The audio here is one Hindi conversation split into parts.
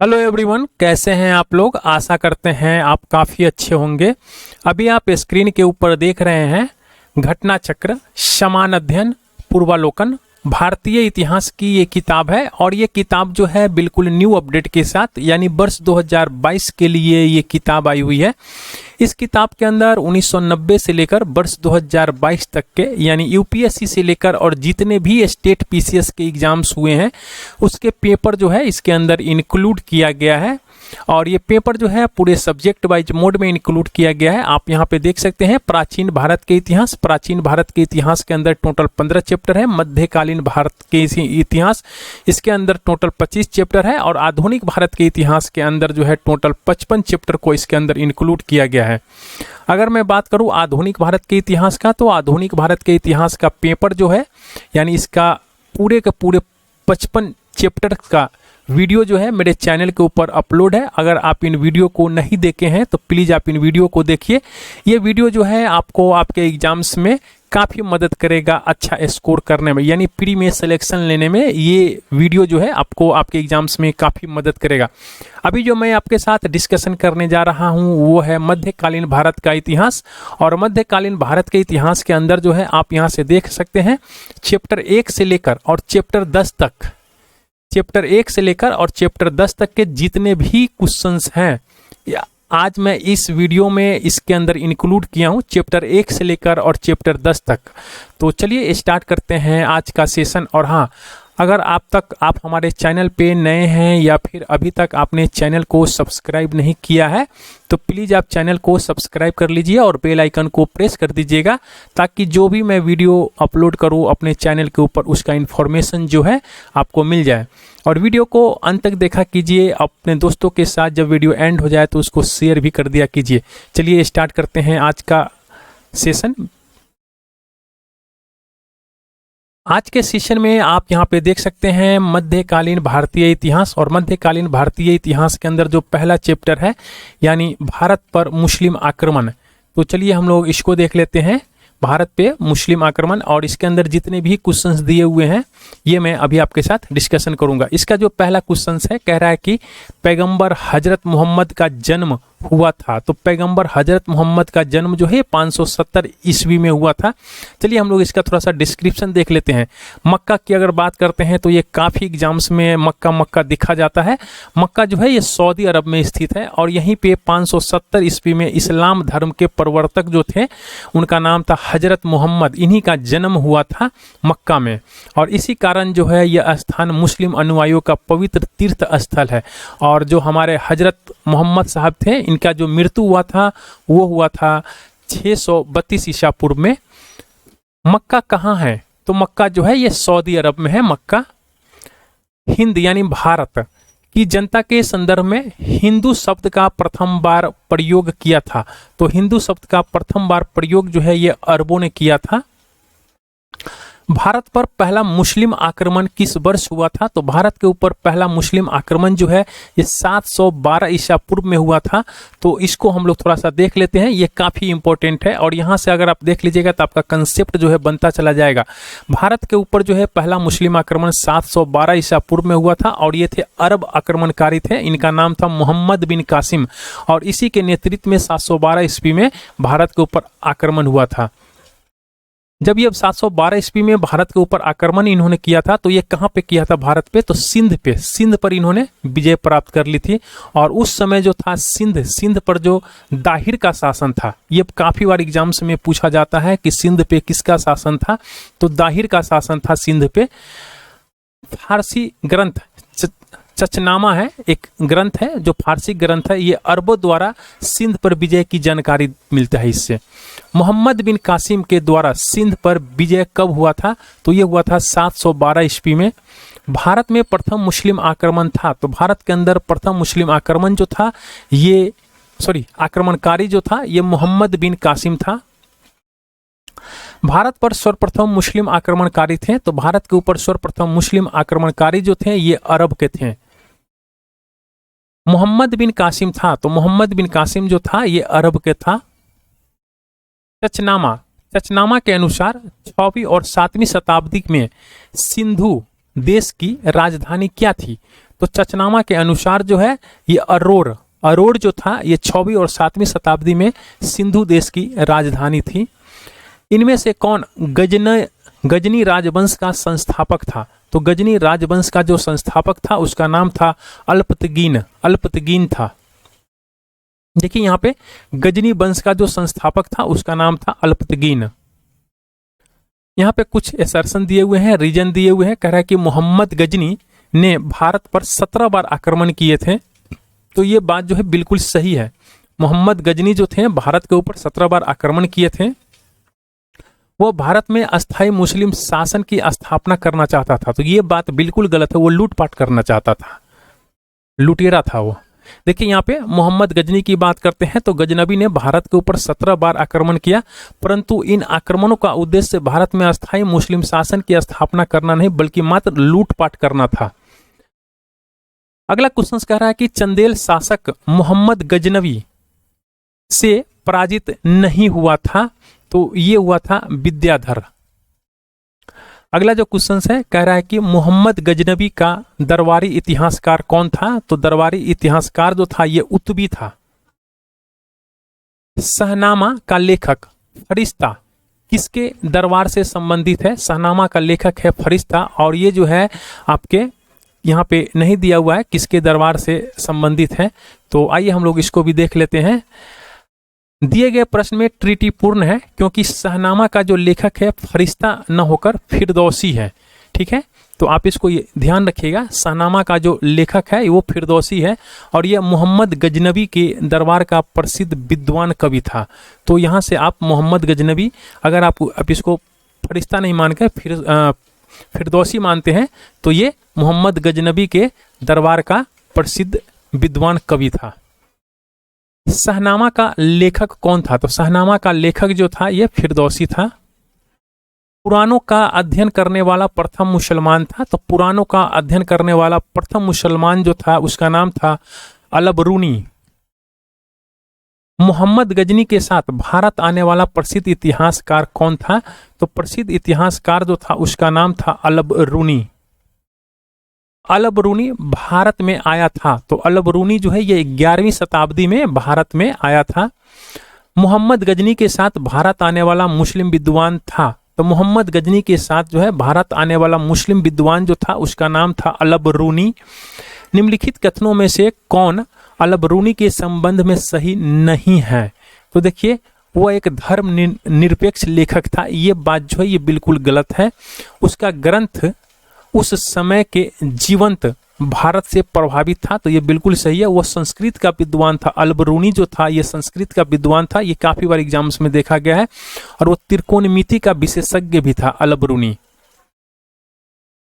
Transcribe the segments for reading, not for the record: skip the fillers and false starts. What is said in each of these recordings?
हेलो एवरीवन, कैसे हैं आप लोग। आशा करते हैं आप काफ़ी अच्छे होंगे। अभी आप स्क्रीन के ऊपर देख रहे हैं घटना चक्र, समान अध्ययन, पूर्वालोकन, भारतीय इतिहास की ये किताब है। और ये किताब जो है बिल्कुल न्यू अपडेट के साथ, यानी वर्ष 2022 के लिए ये किताब आई हुई है। इस किताब के अंदर 1990 से लेकर वर्ष 2022 तक के, यानी यूपीएससी से लेकर और जितने भी स्टेट पीसीएस के एग्जाम्स हुए हैं उसके पेपर जो है इसके अंदर इंक्लूड किया गया है। और ये पेपर जो है पूरे सब्जेक्ट वाइज मोड में इंक्लूड किया गया है। आप यहाँ पे देख सकते हैं प्राचीन भारत के इतिहास। प्राचीन भारत के इतिहास के अंदर टोटल 15 चैप्टर है। मध्यकालीन भारत के इतिहास, इसके अंदर टोटल 25 चैप्टर है। और आधुनिक भारत के इतिहास के अंदर जो है टोटल 55 चैप्टर को इसके अंदर इंक्लूड किया गया है। अगर मैं बात करूँ आधुनिक भारत के इतिहास का, तो आधुनिक भारत के इतिहास का पेपर जो है, यानी इसका पूरे के पूरे 55 चैप्टर का वीडियो जो है मेरे चैनल के ऊपर अपलोड है। अगर आप इन वीडियो को नहीं देखे हैं तो प्लीज़ आप इन वीडियो को देखिए। ये वीडियो जो है आपको आपके एग्जाम्स में काफ़ी मदद करेगा अच्छा स्कोर करने में, यानी प्री में सिलेक्शन लेने में ये वीडियो जो है आपको आपके एग्जाम्स में काफ़ी मदद करेगा। अभी जो मैं आपके साथ डिस्कशन करने जा रहा हूँ वो है मध्यकालीन भारत का इतिहास। और मध्यकालीन भारत के इतिहास के अंदर जो है आप यहाँ से देख सकते हैं चैप्टर 1 से लेकर और चैप्टर 10 तक, चैप्टर 1 से लेकर और चैप्टर 10 तक के जितने भी क्वेश्चंस हैं आज मैं इस वीडियो में इसके अंदर इंक्लूड किया हूं, चैप्टर 1 से लेकर और चैप्टर 10 तक। तो चलिए स्टार्ट करते हैं आज का सेशन। और हाँ, अगर आप हमारे चैनल पे नए हैं या फिर अभी तक आपने चैनल को सब्सक्राइब नहीं किया है तो प्लीज़ आप चैनल को सब्सक्राइब कर लीजिए और बेल आइकन को प्रेस कर दीजिएगा, ताकि जो भी मैं वीडियो अपलोड करूं अपने चैनल के ऊपर उसका इन्फॉर्मेशन जो है आपको मिल जाए। और वीडियो को अंत तक देखा कीजिए, अपने दोस्तों के साथ जब वीडियो एंड हो जाए तो उसको शेयर भी कर दिया कीजिए। चलिए स्टार्ट करते हैं आज का सेशन। आज के सेशन में आप यहाँ पे देख सकते हैं मध्यकालीन भारतीय इतिहास। और मध्यकालीन भारतीय इतिहास के अंदर जो पहला चैप्टर है यानी भारत पर मुस्लिम आक्रमण, तो चलिए हम लोग इसको देख लेते हैं, भारत पे मुस्लिम आक्रमण। और इसके अंदर जितने भी क्वेश्चंस दिए हुए हैं ये मैं अभी आपके साथ डिस्कशन करूंगा। इसका जो पहला क्वेश्चन है कह रहा है कि पैगंबर हजरत मोहम्मद का जन्म हुआ था। तो पैगंबर हजरत मोहम्मद का जन्म जो है 570 ईस्वी में हुआ था। चलिए हम लोग इसका थोड़ा सा डिस्क्रिप्शन देख लेते हैं। मक्का की अगर बात करते हैं तो ये काफ़ी एग्जाम्स में मक्का दिखा जाता है। मक्का जो है ये सऊदी अरब में स्थित है और यहीं पे 570 ईस्वी में इस्लाम धर्म के प्रवर्तक जो थे उनका नाम था हजरत मोहम्मद, इन्हीं का जन्म हुआ था मक्का में। और इसी कारण जो है यह स्थान मुस्लिम अनुयायियों का पवित्र तीर्थ स्थल है। और जो हमारे हजरत मोहम्मद साहब थे इनका जो मृत्यु हुआ था वो हुआ था 632 ईसा पूर्व में। मक्का कहाँ है? तो मक्का जो है ये सऊदी अरब में है। मक्का हिंद यानी भारत की जनता के संदर्भ में हिंदू शब्द का प्रथम बार प्रयोग किया था। तो हिंदू शब्द का प्रथम बार प्रयोग जो है ये अरबों ने किया था। भारत पर पहला मुस्लिम आक्रमण किस वर्ष हुआ था? तो भारत के ऊपर पहला मुस्लिम आक्रमण जो है ये 712 ईसा पूर्व में हुआ था। तो इसको हम लोग थोड़ा सा देख लेते हैं, ये काफ़ी इंपॉर्टेंट है। और यहाँ से अगर आप देख लीजिएगा तो आपका कंसेप्ट जो है बनता चला जाएगा। भारत के ऊपर जो है पहला मुस्लिम आक्रमण 712 ईसा पूर्व में हुआ था और ये थे अरब आक्रमणकारी थे। इनका नाम था मोहम्मद बिन कासिम और इसी के नेतृत्व में 712 ईस्वी में भारत के ऊपर आक्रमण हुआ था। जब ये 712 ईस्वी में भारत के ऊपर आक्रमण इन्होंने किया था तो ये कहाँ पे किया था भारत पे? तो सिंध पे, सिंध पर इन्होंने विजय प्राप्त कर ली थी। और उस समय जो था सिंध पर जो दाहिर का शासन था, ये काफ़ी बार एग्जाम्स में पूछा जाता है कि सिंध पे किसका शासन था? तो दाहिर का शासन था सिंध पे। फारसी ग्रंथ चचनामा है, एक ग्रंथ है जो फारसी ग्रंथ है, ये अरबों द्वारा सिंध पर विजय की जानकारी मिलता है इससे। मोहम्मद बिन कासिम के द्वारा सिंध पर विजय कब हुआ था? तो ये हुआ था 712 ईस्वी में। भारत में प्रथम मुस्लिम आक्रमण था, तो भारत के अंदर प्रथम मुस्लिम आक्रमण जो था ये आक्रमणकारी जो था ये मोहम्मद बिन कासिम था। भारत पर सर्वप्रथम मुस्लिम आक्रमणकारी थे, तो भारत के ऊपर सर्वप्रथम मुस्लिम आक्रमणकारी जो थे ये अरब के थे। मोहम्मद बिन कासिम था, तो मोहम्मद बिन कासिम जो था ये अरब के था। चचनामा के अनुसार 6वीं और 7वीं शताब्दी में सिंधु देश की राजधानी क्या थी? तो चचनामा के अनुसार जो है ये अरोड़ जो था ये 6वीं और 7वीं शताब्दी में सिंधु देश की राजधानी थी। इनमें से कौन गजनी राजवंश का संस्थापक था? तो गजनी राजवंश का जो संस्थापक था उसका नाम था अल्पतगीन था। देखिए यहाँ पे गजनी वंश का जो संस्थापक था उसका नाम था अल्पतगीन। यहाँ पे कुछ असर्शन दिए हुए हैं, रीजन दिए हुए हैं। कह रहा है कि मोहम्मद गजनी ने भारत पर 17 बार आक्रमण किए थे। तो ये बात जो है बिल्कुल सही है। मोहम्मद गजनी जो थे भारत के ऊपर 17 बार आक्रमण किए थे। वो भारत में अस्थायी मुस्लिम शासन की स्थापना करना चाहता था। तो ये बात बिल्कुल गलत है, वो लूटपाट करना चाहता था, लुटेरा था वो। देखिए यहाँ पे मोहम्मद गजनी की बात करते हैं तो गजनबी ने भारत के ऊपर 17 बार आक्रमण किया, परंतु इन आक्रमणों का उद्देश्य भारत में अस्थायी मुस्लिम शासन की स्थापना करना नहीं बल्कि मात्र लूटपाट करना था। अगला क्वेश्चन कह रहा है कि चंदेल शासक मोहम्मद गजनवी से पराजित नहीं हुआ था, तो ये हुआ था विद्याधर। अगला जो क्वेश्चन है कह रहा है कि मोहम्मद गजनवी का दरबारी इतिहासकार कौन था? तो दरबारी इतिहासकार जो था ये उत्बी था। शहनामा का लेखक फरिश्ता किसके दरबार से संबंधित है? शहनामा का लेखक है फरिश्ता, और ये जो है आपके यहाँ पे नहीं दिया हुआ है किसके दरबार से संबंधित है। तो आइए हम लोग इसको भी देख लेते हैं। दिए गए प्रश्न में त्रुटि पूर्ण है क्योंकि शहनामा का जो लेखक है फरिश्ता न होकर फिरदौसी है। ठीक है, तो आप इसको ये ध्यान रखिएगा, शहनामा का जो लेखक है वो फिरदौसी है और ये मोहम्मद गजनवी के दरबार का प्रसिद्ध विद्वान कवि था। तो यहाँ से आप मोहम्मद गजनवी, अगर आप इसको फरिश्ता नहीं मानकर फिरदौसी मानते हैं तो ये मोहम्मद गजनवी के दरबार का प्रसिद्ध विद्वान कवि था। शहनामा का लेखक कौन था? तो शहनामा का लेखक जो था ये फिरदौसी था। पुराणों का अध्ययन करने वाला प्रथम मुसलमान था। तो पुराणों का अध्ययन करने वाला प्रथम मुसलमान जो था उसका नाम था अलबरूनी। मोहम्मद गजनी के साथ भारत आने वाला प्रसिद्ध इतिहासकार कौन था? तो प्रसिद्ध इतिहासकार जो था उसका नाम था अलबरूनी। अलबरूनी भारत में आया था। तो अलबरूनी जो है ये 11वीं शताब्दी में भारत में आया था। मोहम्मद गजनी के साथ भारत आने वाला मुस्लिम विद्वान था। तो मोहम्मद गजनी के साथ जो है भारत आने वाला मुस्लिम विद्वान जो था उसका नाम था अलबरूनी। निम्नलिखित कथनों में से कौन अलबरूनी के संबंध में सही नहीं है? तो देखिए वो एक धर्म निरपेक्ष लेखक था, ये बात जो है ये बिल्कुल गलत है। उसका ग्रंथ उस समय के जीवंत भारत से प्रभावित था, तो ये बिल्कुल सही है। वो संस्कृत का विद्वान था। अलबरूनी जो था ये संस्कृत का विद्वान था, ये काफी बार एग्जाम्स में देखा गया है। और वो त्रिकोणमिति का विशेषज्ञ भी था अलबरूनी।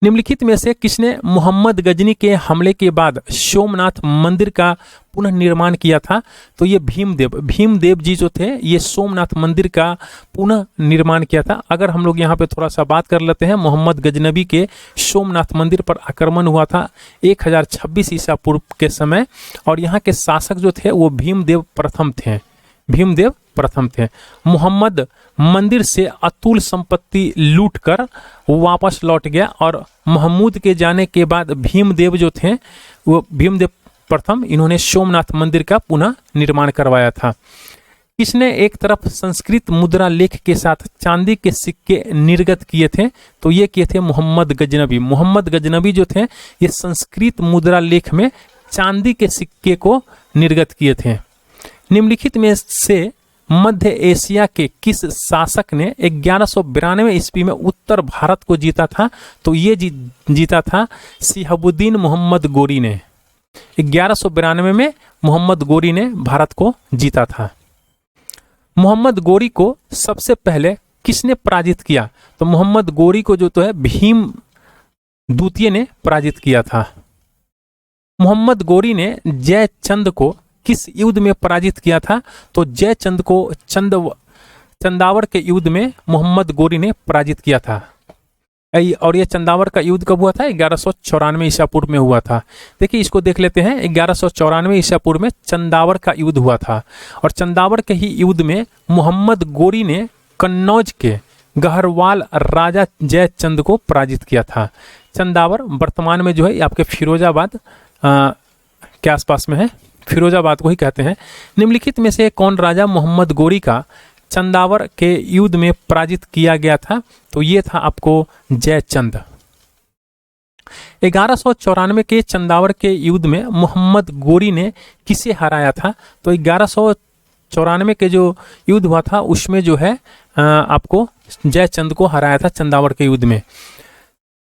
निम्नलिखित में से किसने मोहम्मद गजनी के हमले के बाद सोमनाथ मंदिर का पुनः निर्माण किया था? तो ये भीमदेव जी जो थे ये सोमनाथ मंदिर का पुनः निर्माण किया था। अगर हम लोग यहाँ पे थोड़ा सा बात कर लेते हैं, मोहम्मद गजनवी के सोमनाथ मंदिर पर आक्रमण हुआ था 1026 ईसा पूर्व के समय, और यहाँ के शासक जो थे वो भीमदेव प्रथम थे। मोहम्मद मंदिर से अतुल संपत्ति लूटकर वापस लौट गया, और महमूद के जाने के बाद भीमदेव जो थे वो भीमदेव प्रथम, इन्होंने सोमनाथ मंदिर का पुनः निर्माण करवाया था। किसने एक तरफ संस्कृत मुद्रा लेख के साथ चांदी के सिक्के निर्गत किए थे? तो ये किए थे मोहम्मद गजनवी। मोहम्मद गजनवी जो थे ये संस्कृत मुद्रा लेख में चांदी के सिक्के को निर्गत किए थे। निम्नलिखित में से मध्य एशिया के किस शासक ने 1192 ईस्वी में उत्तर भारत को जीता था? तो ये जीता था शिहाबुद्दीन मोहम्मद गोरी ने। 1192 में मोहम्मद गोरी ने भारत को जीता था। मोहम्मद गोरी को सबसे पहले किसने पराजित किया? तो मोहम्मद गोरी को जो तो है भीम द्वितीय ने पराजित किया था। मोहम्मद गोरी ने जयचंद को किस युद्ध में पराजित किया था? तो जयचंद को चंदावर के युद्ध में मोहम्मद गोरी ने पराजित किया था। और ये चंदावर का युद्ध कब हुआ था? 1194 ईसा पूर्व में हुआ था। देखिए इसको देख लेते हैं। 1194 ईसा पूर्व में चंदावर का युद्ध हुआ था, और चंदावर के ही युद्ध में मोहम्मद गोरी ने कन्नौज के गहरवाल राजा जयचंद को पराजित किया था। चंदावर वर्तमान में जो है आपके फिरोजाबाद के आसपास में है, फिरोजाबाद को ही कहते हैं। निम्नलिखित में से कौन राजा मोहम्मद गोरी का चंदावर के युद्ध में पराजित किया गया था? तो ये था आपको जयचंद। 1194 के चंदावर के युद्ध में मोहम्मद गोरी ने किसे हराया था? तो 1194 के जो युद्ध हुआ था उसमें जो है आपको जयचंद को हराया था चंदावर के युद्ध में।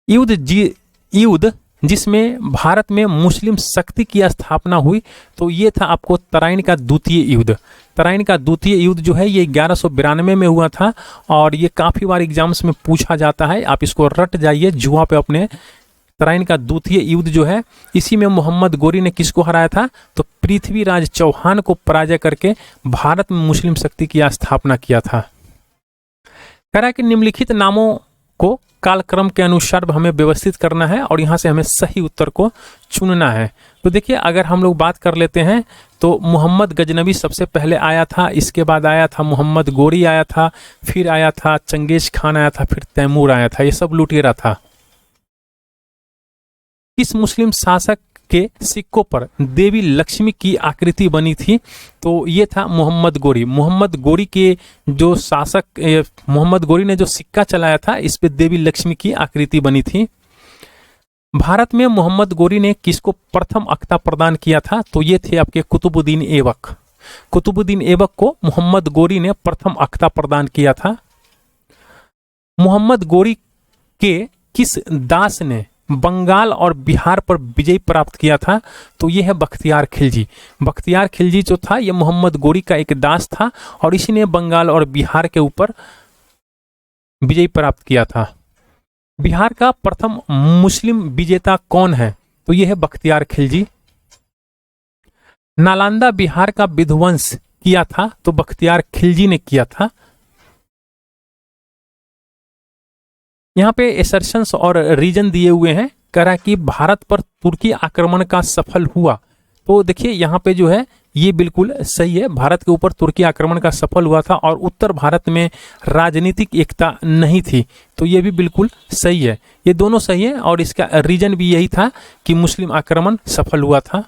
युद्ध जिसमें भारत में मुस्लिम शक्ति की स्थापना हुई, तो ये था आपको तराइन का द्वितीय युद्ध। तराइन का द्वितीय युद्ध जो है ये 1192 में हुआ था और ये काफ़ी बार एग्जाम्स में पूछा जाता है, आप इसको रट जाइए जुआ पे अपने। तराइन का द्वितीय युद्ध जो है इसी में मोहम्मद गोरी ने किसको हराया था? तो पृथ्वीराज चौहान को पराजय करके भारत में मुस्लिम शक्ति की स्थापना किया था। कह रहा है कि निम्नलिखित नामों को कालक्रम के अनुसार हमें व्यवस्थित करना है और यहाँ से हमें सही उत्तर को चुनना है। तो देखिए अगर हम लोग बात कर लेते हैं तो मोहम्मद गजनवी सबसे पहले आया था, इसके बाद आया था मोहम्मद गोरी आया था, फिर आया था चंगेज खान आया था, फिर तैमूर आया था। ये सब लुटेरा था। इस मुस्लिम शासक के सिक्कों पर देवी लक्ष्मी की आकृति बनी थी, तो ये था मोहम्मद गोरी। मोहम्मद गोरी के जो शासक मोहम्मद गोरी ने जो सिक्का चलाया था इस पे देवी लक्ष्मी की आकृति बनी थी। भारत में मोहम्मद गोरी ने किसको प्रथम अख्ता प्रदान किया था? तो ये थे आपके कुतुबुद्दीन ऐबक। कुतुबुद्दीन ऐबक को मोहम्मद गोरी ने प्रथम अख्ता प्रदान किया था। मोहम्मद गोरी के किस दास ने बंगाल और बिहार पर विजय प्राप्त किया था? तो यह है बख्तियार खिलजी। बख्तियार खिलजी जो था यह मोहम्मद गोरी का एक दास था और इसी ने बंगाल और बिहार के ऊपर विजय प्राप्त किया था। बिहार का प्रथम मुस्लिम विजेता कौन है? तो यह है बख्तियार खिलजी। नालंदा बिहार का विध्वंस किया था, तो बख्तियार खिलजी ने किया था। यहाँ पे एसर्शंस और रीजन दिए हुए हैं। कह रहा है कि भारत पर तुर्की आक्रमण का सफल हुआ, तो देखिए यहाँ पे जो है ये बिल्कुल सही है। भारत के ऊपर तुर्की आक्रमण का सफल हुआ था और उत्तर भारत में राजनीतिक एकता नहीं थी, तो ये भी बिल्कुल सही है। ये दोनों सही है और इसका रीजन भी यही था कि मुस्लिम आक्रमण सफल हुआ था।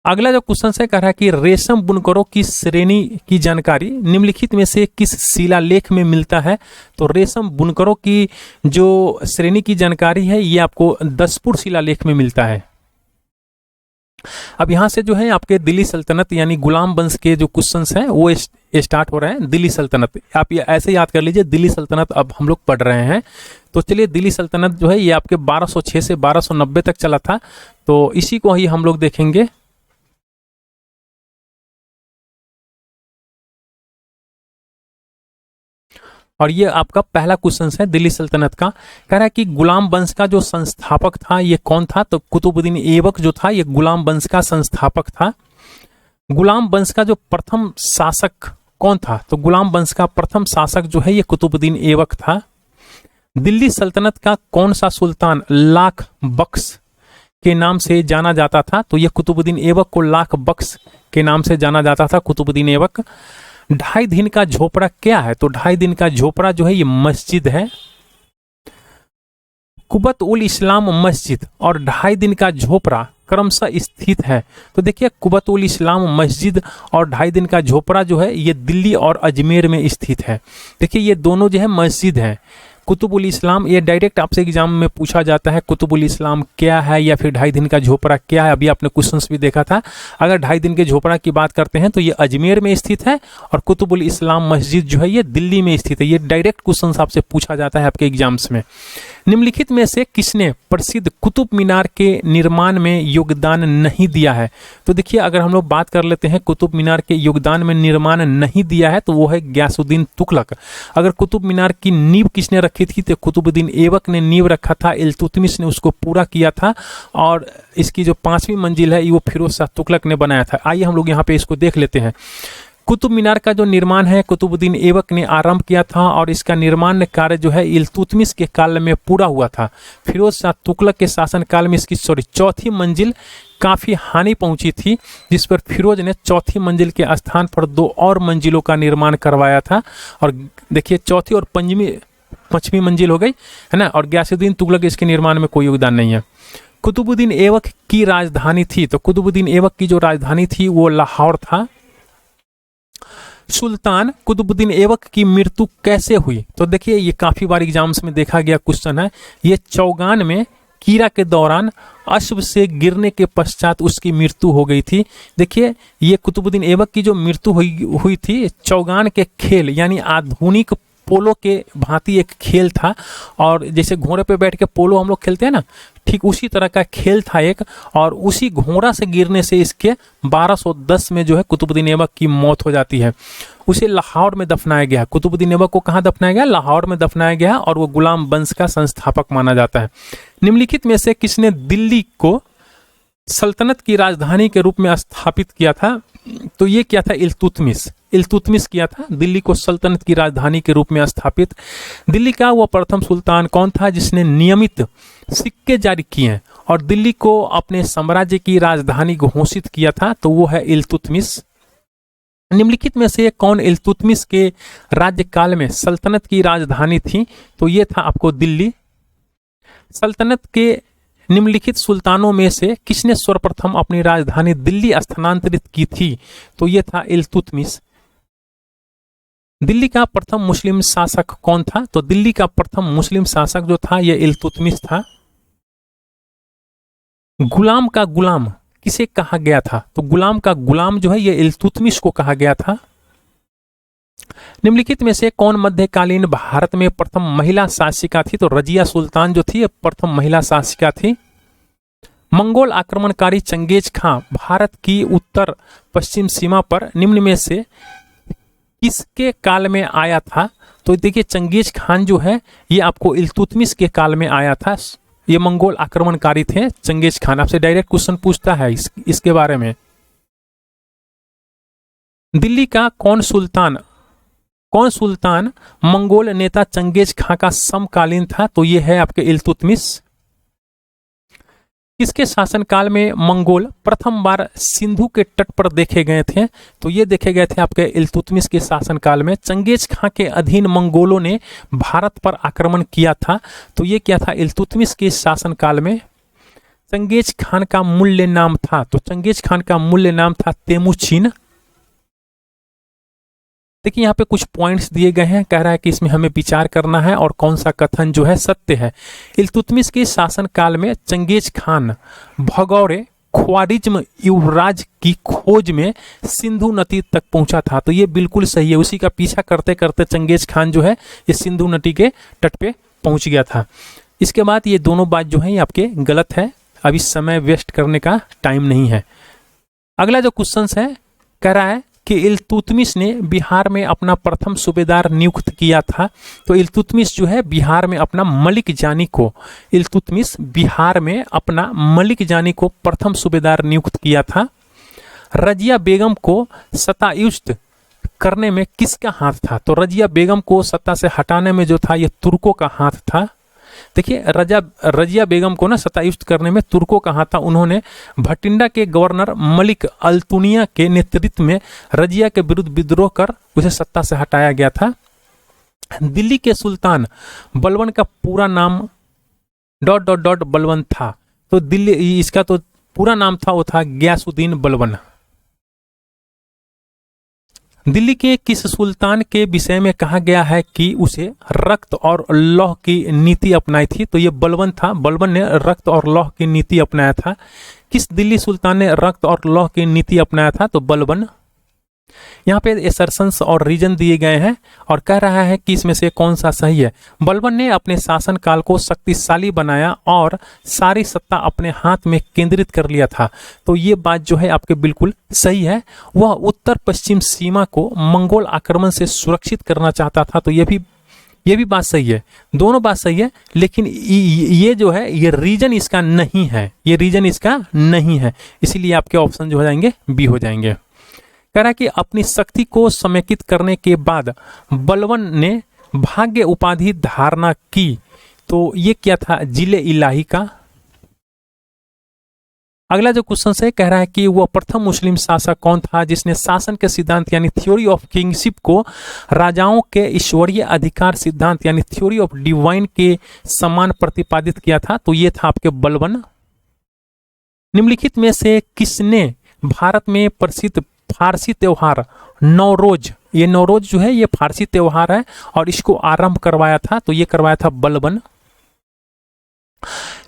अगला जो क्वेश्चन है कह रहा है कि रेशम बुनकरों की श्रेणी की जानकारी निम्नलिखित में से किस शिलालेख में मिलता है? तो रेशम बुनकरों की जो श्रेणी की जानकारी है ये आपको दसपुर शिलालेख में मिलता है। अब यहाँ से जो है आपके दिल्ली सल्तनत यानी गुलाम वंश के जो क्वेश्चंस हैं वो स्टार्ट हो रहे हैं। दिल्ली सल्तनत आप ये ऐसे याद कर लीजिए, दिल्ली सल्तनत अब हम लोग पढ़ रहे हैं। तो चलिए दिल्ली सल्तनत जो है ये आपके 1206 से 1290 तक चला था, तो इसी को ही हम लोग देखेंगे। और ये आपका पहला क्वेश्चन है दिल्ली सल्तनत का। कह रहा है कि गुलाम वंश का जो संस्थापक था ये कौन था? तो कुतुबुद्दीन ऐबक जो था ये गुलाम वंश का संस्थापक था। गुलाम वंश का जो प्रथम शासक कौन था? तो गुलाम वंश का प्रथम शासक जो है ये कुतुबुद्दीन ऐबक था। दिल्ली सल्तनत का कौन सा सुल्तान लाख बख्श के नाम से जाना जाता था? तो ये कुतुबुद्दीन ऐबक को लाख बख्श के नाम से जाना जाता था, कुतुबुद्दीन ऐबक। 2.5 दिन का झोपड़ा क्या है? तो 2.5 दिन का झोपड़ा जो है ये मस्जिद है। कुबत उल इस्लाम मस्जिद और 2.5 दिन का झोपड़ा क्रमशः स्थित है। तो देखिए कुबत उल इस्लाम मस्जिद और 2.5 दिन का झोपड़ा जो है ये दिल्ली और अजमेर में स्थित है। देखिए ये दोनों जो है मस्जिद है। कुतुब उल इस्लाम ये डायरेक्ट आपसे एग्जाम में पूछा जाता है, कुतुब उल इस्लाम क्या है या फिर 2.5 दिन का झोपड़ा क्या है। अभी आपने क्वेश्चंस भी देखा था। अगर 2.5 दिन के झोपड़ा की बात करते हैं तो ये अजमेर में स्थित है और कुतुब उल इस्लाम मस्जिद जो है ये दिल्ली में स्थित है। ये डायरेक्ट क्वेश्चंस आपसे पूछा जाता है आपके एग्जाम्स में। निम्नलिखित में से किसने प्रसिद्ध कुतुब मीनार के निर्माण में योगदान नहीं दिया है? तो देखिए अगर हम लोग बात कर लेते हैं कुतुब मीनार के योगदान में निर्माण नहीं दिया है तो वो है गयासुद्दीन तुगलक। अगर कुतुब मीनार की नींव किसने रखी थी? तो कुतुबुद्दीन ऐबक ने नींव रखा था, इल्तुतमिश ने उसको पूरा किया था और इसकी जो 5वीं मंजिल है वो फिरोज शाह तुगलक ने बनाया था। आइए हम लोग यहाँ पे इसको देख लेते हैं। कुतुब मीनार का जो निर्माण है कुतुबुद्दीन ऐबक ने आरंभ किया था और इसका निर्माण कार्य जो है इल्तुतमिश के काल में पूरा हुआ था। फिरोज शाह तुगलक के शासन काल में इसकी 4थी मंजिल काफ़ी हानि पहुंची थी, जिस पर फिरोज ने 4थी मंजिल के स्थान पर 2 और मंजिलों का निर्माण करवाया था। और देखिए 4थी और 5वीं मंजिल हो गई है ना। और गयासुद्दीन तुगलक इसके निर्माण में कोई योगदान नहीं है। कुतुबुद्दीन ऐबक की राजधानी थी, तो कुतुबुद्दीन ऐबक की जो राजधानी थी वो लाहौर था। सुल्तान कुतुबुद्दीन ऐबक की मृत्यु कैसे हुई, तो देखिए ये काफी बार एग्जाम्स में देखा गया क्वेश्चन है। ये चौगान में कीड़ा के दौरान अश्व से गिरने के पश्चात उसकी मृत्यु हो गई थी। देखिए ये कुतुबुद्दीन ऐबक की जो मृत्यु हुई थी, चौगान के खेल यानी आधुनिक पोलो के भांति एक खेल था, और जैसे घोड़े पे बैठ के पोलो हम लोग खेलते हैं ना, ठीक उसी तरह का खेल था एक, और उसी घोड़ा से गिरने से इसके 1210 में जो है कुतुबुद्दीन ऐबक की मौत हो जाती है। उसे लाहौर में दफनाया गया। कुतुबुद्दीन ऐबक को कहाँ दफनाया गया? लाहौर में दफनाया गया, और वो गुलाम वंश का संस्थापक माना जाता है। निम्नलिखित में से किसने दिल्ली को सल्तनत की राजधानी के रूप में स्थापित किया था? तो ये क्या था? इल्तुतमिश। इल्तुतमिश किया था दिल्ली को सल्तनत की राजधानी के रूप में स्थापित। दिल्ली का वो प्रथम सुल्तान कौन था जिसने नियमित सिक्के जारी किए और दिल्ली को अपने साम्राज्य की राजधानी घोषित किया था? तो वो है इल्तुतमिश। निम्नलिखित में से कौन इल्तुतमिश के राज्यकाल में सल्तनत की राजधानी थी? तो ये था आपको दिल्ली। सल्तनत के निम्नलिखित सुल्तानों में से किसने सर्वप्रथम अपनी राजधानी दिल्ली स्थानांतरित की थी? तो ये था इल्तुतमिश। दिल्ली का प्रथम मुस्लिम शासक कौन था? तो दिल्ली का प्रथम मुस्लिम शासक जो था ये इल्तुतमिश था। गुलाम का गुलाम किसे कहा गया था? तो गुलाम का गुलाम जो है ये इल्तुतमिश को कहा गया था। निम्नलिखित में से कौन मध्यकालीन भारत में प्रथम महिला शासिका थी? तो रजिया सुल्तान जो थी प्रथम महिला शासिका थी। मंगोल आक्रमणकारी चंगेज खां भारत की उत्तर पश्चिम सीमा पर निम्न में से किसके काल में आया था? तो देखिए चंगेज खान जो है ये आपको इल्तुतमिश के काल में आया था। ये मंगोल आक्रमणकारी थे चंगेज खान। आपसे डायरेक्ट क्वेश्चन पूछता है इसके बारे में। दिल्ली का कौन सुल्तान मंगोल नेता चंगेज खां का समकालीन था? तो ये है आपके इल्तुतमिश। किसके शासनकाल में मंगोल प्रथम बार सिंधु के तट पर देखे गए थे? तो ये देखे गए थे आपके इल्तुतमिश के शासनकाल में। चंगेज खां के अधीन मंगोलों ने भारत पर आक्रमण किया था। तो ये क्या था? इल्तुतमिश के शासनकाल में। चंगेज खान का मूल्य नाम था? तो चंगेज खान का मूल्य नाम था तेमुचिन। देखिए यहाँ पे कुछ पॉइंट्स दिए गए हैं, कह रहा है कि इसमें हमें विचार करना है और कौन सा कथन जो है सत्य है। इल्तुतमिश के शासनकाल में चंगेज खान भगौरे ख्वारिज्म युवराज की खोज में सिंधु नदी तक पहुंचा था। तो ये बिल्कुल सही है। उसी का पीछा करते करते चंगेज खान जो है ये सिंधु नदी के तट पे पहुंच गया था। इसके बाद ये दोनों बात जो है ये आपके गलत है। अभी समय वेस्ट करने का टाइम नहीं है। अगला जो क्वेश्चन है कह रहा है कि इल्तुतमिश ने बिहार में अपना प्रथम सूबेदार नियुक्त किया था। तो इल्तुतमिश जो है बिहार में अपना मलिक जानी को प्रथम सूबेदार नियुक्त किया था। रजिया बेगम को सत्तायुक्त करने में किसका हाथ था? तो रजिया बेगम को सत्ता से हटाने में जो था ये तुर्कों का हाथ था। देखिए रजिया बेगम को ना सत्तायुक्त करने में तुर्कों का हाथ था। उन्होंने भटिंडा के गवर्नर मलिक अल्तुनिया के नेतृत्व में रजिया के विरुद्ध विद्रोह कर उसे सत्ता से हटाया गया था। दिल्ली के सुल्तान बलबन का पूरा नाम ... बलबन था। तो दिल्ली इसका तो पूरा नाम था वो था गयासुद्दीन बलबन। दिल्ली के किस सुल्तान के विषय में कहा गया है कि उसे रक्त और लौह की नीति अपनाई थी? तो ये बलबन था। बलबन ने रक्त और लौह की नीति अपनाया था। किस दिल्ली सुल्तान ने रक्त और लौह की नीति अपनाया था? तो बलबन। यहाँ पे एसर्शंस और रीजन दिए गए हैं और कह रहा है कि इसमें से कौन सा सही है। बलबन ने अपने शासनकाल को शक्तिशाली बनाया और सारी सत्ता अपने हाथ में केंद्रित कर लिया था। तो ये बात जो है आपके बिल्कुल सही है। वह उत्तर पश्चिम सीमा को मंगोल आक्रमण से सुरक्षित करना चाहता था। तो ये भी बात सही है। दोनों बात सही है, लेकिन ये जो है ये रीजन इसका नहीं है। इसीलिए आपके ऑप्शन जो हो जाएंगे बी हो जाएंगे। कह रहा है कि अपनी शक्ति को समेकित करने के बाद बलबन ने भाग्य उपाधि धारणा की। तो ये क्या था? जिले इलाही का। अगला जो क्वेश्चन है कह रहा है कि वह प्रथम मुस्लिम शासक कौन था जिसने शासन के सिद्धांत यानी थ्योरी ऑफ किंगशिप को राजाओं के ईश्वरीय अधिकार सिद्धांत यानी थ्योरी ऑफ डिवाइन के समान प्रतिपादित किया था? तो ये था आपके बलबन। निम्नलिखित में से किसने भारत में प्रसिद्ध फारसी त्योहार नौरोज, ये नौरोज जो है ये फारसी त्योहार है और इसको आरंभ करवाया था, तो ये करवाया था बलबन।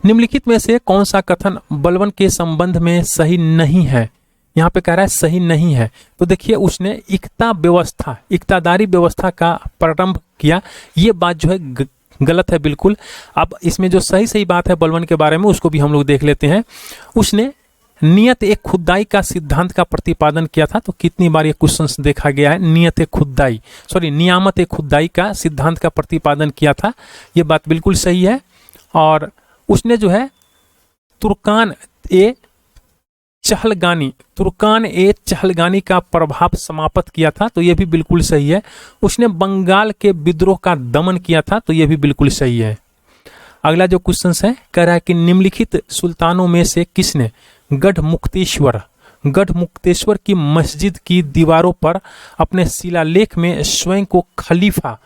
निम्नलिखित में से कौन सा कथन बलबन के संबंध में सही नहीं है? यहाँ पे कह रहा है सही नहीं है, तो देखिए उसने इकता व्यवस्था, इकतादारी व्यवस्था का प्रारंभ किया, ये बात जो है गलत है बिल्कुल। अब इसमें जो सही सही बात है बलबन के बारे में उसको भी हम लोग देख लेते हैं। उसने नियत एक खुदाई का सिद्धांत का प्रतिपादन किया था, तो कितनी बार ये क्वेश्चन देखा गया है, नियत एक खुदाई, सॉरी नियामत एक खुदाई का सिद्धांत का प्रतिपादन किया था, ये बात बिल्कुल सही है। और उसने जो है तुर्कान ए चहलगानी का प्रभाव समाप्त किया था, तो यह भी बिल्कुल सही है। उसने बंगाल के विद्रोह का दमन किया था, तो यह भी बिल्कुल सही है। अगला जो क्वेश्चन है कह रहा है कि निम्नलिखित सुल्तानों में से किसने गढ़ मुक्तेश्वर की मस्जिद की दीवारों पर अपने शिलालेख में स्वयं को खलीफा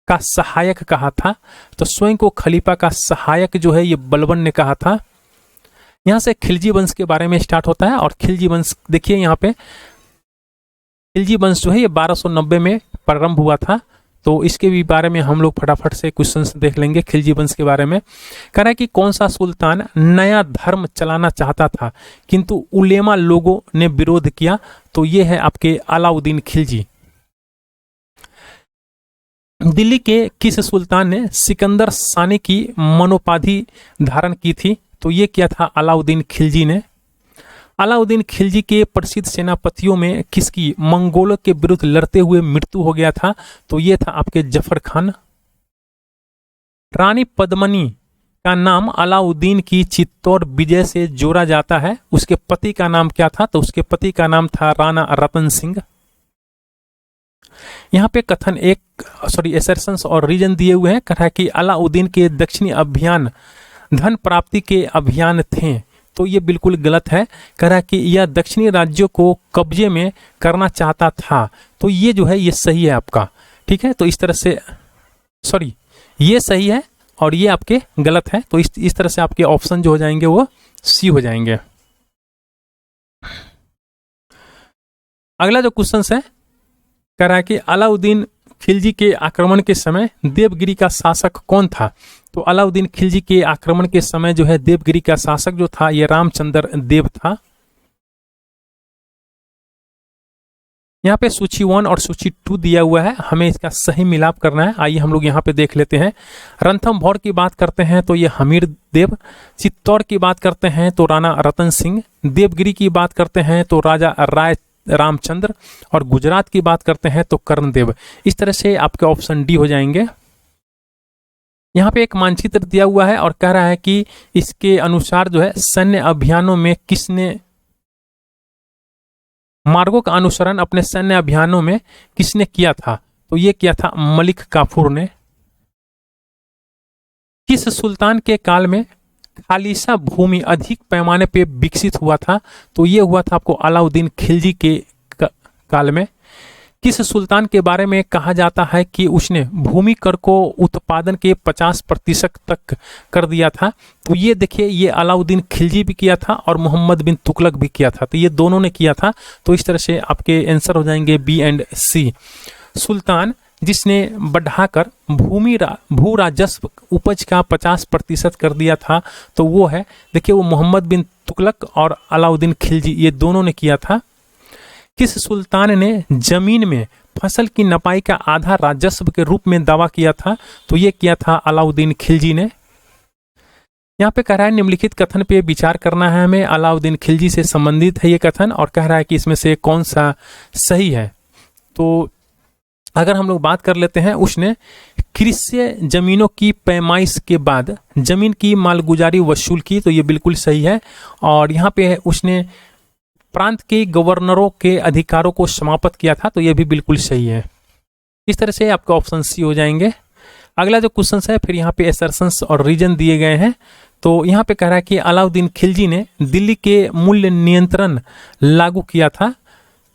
का सहायक कहा था? तो स्वयं को खलीफा का सहायक जो है ये बलबन ने कहा था। यहाँ से खिलजी वंश के बारे में स्टार्ट होता है और खिलजी वंश देखिए यहाँ पे खिलजी वंश जो है ये 1290 में प्रारंभ हुआ था, तो इसके भी बारे में हम लोग फटाफट से क्वेश्चंस देख लेंगे। खिलजी वंश के बारे में कह रहा है कि कौन सा सुल्तान नया धर्म चलाना चाहता था किंतु उलेमा लोगों ने विरोध किया? तो ये है आपके अलाउद्दीन खिलजी। दिल्ली के किस सुल्तान ने सिकंदर सानी की मनोपाधि धारण की थी? तो ये किया था अलाउद्दीन खिलजी ने। अलाउद्दीन खिलजी के प्रसिद्ध सेनापतियों में किसकी मंगोलों के विरुद्ध लड़ते हुए मृत्यु हो गया था? तो ये था आपके जफर खान। रानी पद्मिनी का नाम अलाउद्दीन की चित्तौड़ विजय से जोड़ा जाता है, उसके पति का नाम क्या था? तो उसके पति का नाम था राणा रतन सिंह। यहाँ पे कथन एसर्शंस और रीजन दिए हुए हैं। कहा कि अलाउद्दीन के दक्षिणी अभियान धन प्राप्ति के अभियान थे, तो ये बिल्कुल गलत है। कह रहा कि यह दक्षिणी राज्यों को कब्जे में करना चाहता था, तो ये जो है ये सही है आपका, ठीक है। तो इस तरह से ये सही है और ये आपके गलत है, तो इस तरह से आपके ऑप्शन जो हो जाएंगे वो सी हो जाएंगे। अगला जो क्वेश्चन है कह रहा है कि अलाउद्दीन खिलजी के आक्रमण के समय देवगिरी का शासक कौन था? तो अलाउद्दीन खिलजी के आक्रमण के समय जो है देवगिरी का शासक जो था ये रामचंद्र देव था। यहाँ पे सूची 1 और सूची 2 दिया हुआ है, हमें इसका सही मिलाप करना है। आइए हम लोग यहाँ पे देख लेते हैं। रणथंभौर की बात करते हैं तो ये हमीर देव, चित्तौड़ की बात करते हैं तो राणा रतन सिंह, देवगिरी की बात करते हैं तो राजा राय रामचंद्र, और गुजरात की बात करते हैं तो कर्णदेव। इस तरह से आपके ऑप्शन डी हो जाएंगे। यहाँ पे एक मानचित्र दिया हुआ है और कह रहा है कि इसके अनुसार जो है सैन्य अभियानों में किसने मार्गों का अनुसरण अपने सैन्य अभियानों में किसने किया था? तो ये किया था मलिक काफूर ने। किस सुल्तान के काल में खालिसा भूमि अधिक पैमाने पे विकसित हुआ था? तो ये हुआ था आपको अलाउद्दीन खिलजी के काल में। किस सुल्तान के बारे में कहा जाता है कि उसने भूमि कर को उत्पादन के 50% तक कर दिया था? तो ये देखिए ये अलाउद्दीन खिलजी भी किया था और मोहम्मद बिन तुगलक भी किया था, तो ये दोनों ने किया था। तो इस तरह से आपके आंसर हो जाएंगे बी एंड सी। सुल्तान जिसने बढ़ाकर भू राजस्व उपज का 50% कर दिया था, तो वो है देखिए वो मोहम्मद बिन तुगलक और अलाउद्दीन खिलजी, ये दोनों ने किया था। किस सुल्तान ने जमीन में फसल की नपाई का आधा राजस्व के रूप में दावा किया था? तो ये किया था अलाउद्दीन खिलजी ने। यहाँ पे कह रहा है निम्नलिखित कथन पे विचार करना है हमें, अलाउद्दीन खिलजी से संबंधित है ये कथन और कह रहा है कि इसमें से कौन सा सही है। तो अगर हम लोग बात कर लेते हैं, उसने कृषि जमीनों की पैमाइश के बाद जमीन की मालगुजारी वसूल की, तो ये बिल्कुल सही है। और यहाँ पे उसने प्रांत के गवर्नरों के अधिकारों को समाप्त किया था, तो ये भी बिल्कुल सही है। इस तरह से आपका ऑप्शन सी हो जाएंगे। अगला जो क्वेश्चन है फिर यहाँ पे असर्शंस और रीजन दिए गए हैं। तो यहाँ पे कह रहा है कि अलाउद्दीन खिलजी ने दिल्ली के मूल्य नियंत्रण लागू किया था,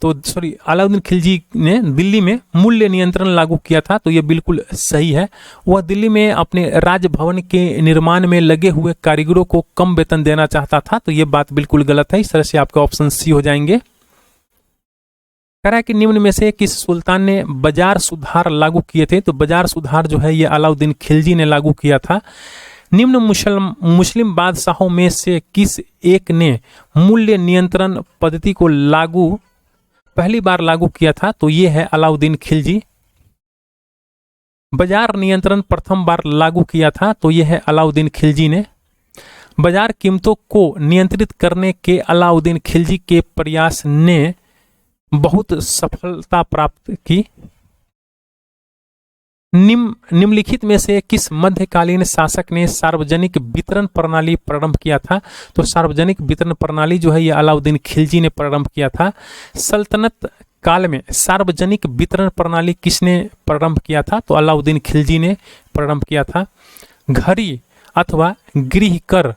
तो सॉरी, अलाउद्दीन खिलजी ने दिल्ली में मूल्य नियंत्रण लागू किया था, तो ये बिल्कुल सही है। वह दिल्ली में अपने राजभवन के निर्माण में लगे हुए कारीगरों को कम वेतन देना चाहता था, तो ये बात बिल्कुल गलत है। इस तरह से आपका ऑप्शन सी हो जाएंगे। कह रहा है कि निम्न में से किस सुल्तान ने बाजार सुधार लागू किए थे, तो बाजार सुधार जो है ये अलाउद्दीन खिलजी ने लागू किया था। निम्न मुस्लिम बादशाहों में से किस एक ने मूल्य नियंत्रण पद्धति को पहली बार लागू किया था, तो ये है अलाउद्दीन खिलजी। बाजार नियंत्रण प्रथम बार लागू किया था, तो ये है अलाउद्दीन खिलजी ने। बाजार कीमतों को नियंत्रित करने के अलाउद्दीन खिलजी के प्रयास ने बहुत सफलता प्राप्त की। निम्नलिखित में से किस मध्यकालीन शासक ने सार्वजनिक वितरण प्रणाली प्रारंभ किया था, तो सार्वजनिक वितरण प्रणाली जो है ये अलाउद्दीन खिलजी ने प्रारंभ किया था। सल्तनत काल में सार्वजनिक वितरण प्रणाली किसने प्रारंभ किया था, तो अलाउद्दीन खिलजी ने प्रारंभ किया था। घड़ी अथवा गृह कर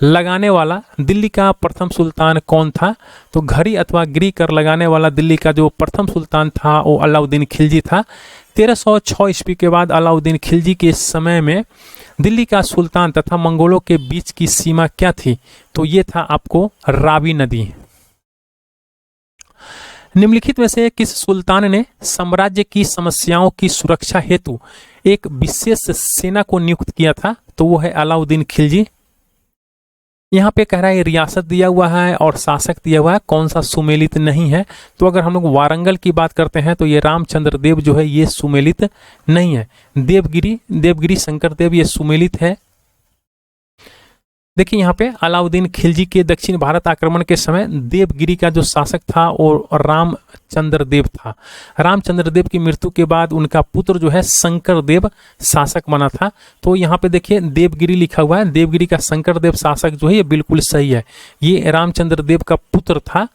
लगाने वाला दिल्ली का प्रथम सुल्तान कौन था, तो घड़ी अथवा गृह कर लगाने वाला दिल्ली का जो प्रथम सुल्तान था वो अलाउद्दीन खिलजी था। 1306 ईस्वी के बाद अलाउद्दीन खिलजी के समय में दिल्ली का सुल्तान तथा मंगोलों के बीच की सीमा क्या थी, तो ये था आपको रावी नदी। निम्नलिखित में से किस सुल्तान ने साम्राज्य की समस्याओं की सुरक्षा हेतु एक विशेष सेना को नियुक्त किया था, तो वो है अलाउद्दीन खिलजी। यहाँ पे कह रहा है रियासत दिया हुआ है और शासक दिया हुआ है, कौन सा सुमेलित नहीं है। तो अगर हम लोग वारंगल की बात करते हैं तो ये रामचंद्र देव जो है ये सुमेलित नहीं है। देवगिरी शंकर देव ये सुमेलित है। देखिए यहाँ पे अलाउद्दीन खिलजी के दक्षिण भारत आक्रमण के समय देवगिरी का जो शासक था वो रामचंद्र देव था। रामचंद्र देव की मृत्यु के बाद उनका पुत्र जो है शंकर देव शासक बना था। तो यहाँ पे देखिए देवगिरी लिखा हुआ है, देवगिरी का शंकर देव शासक जो है ये बिल्कुल सही है, ये रामचंद्र देव का पुत्र था।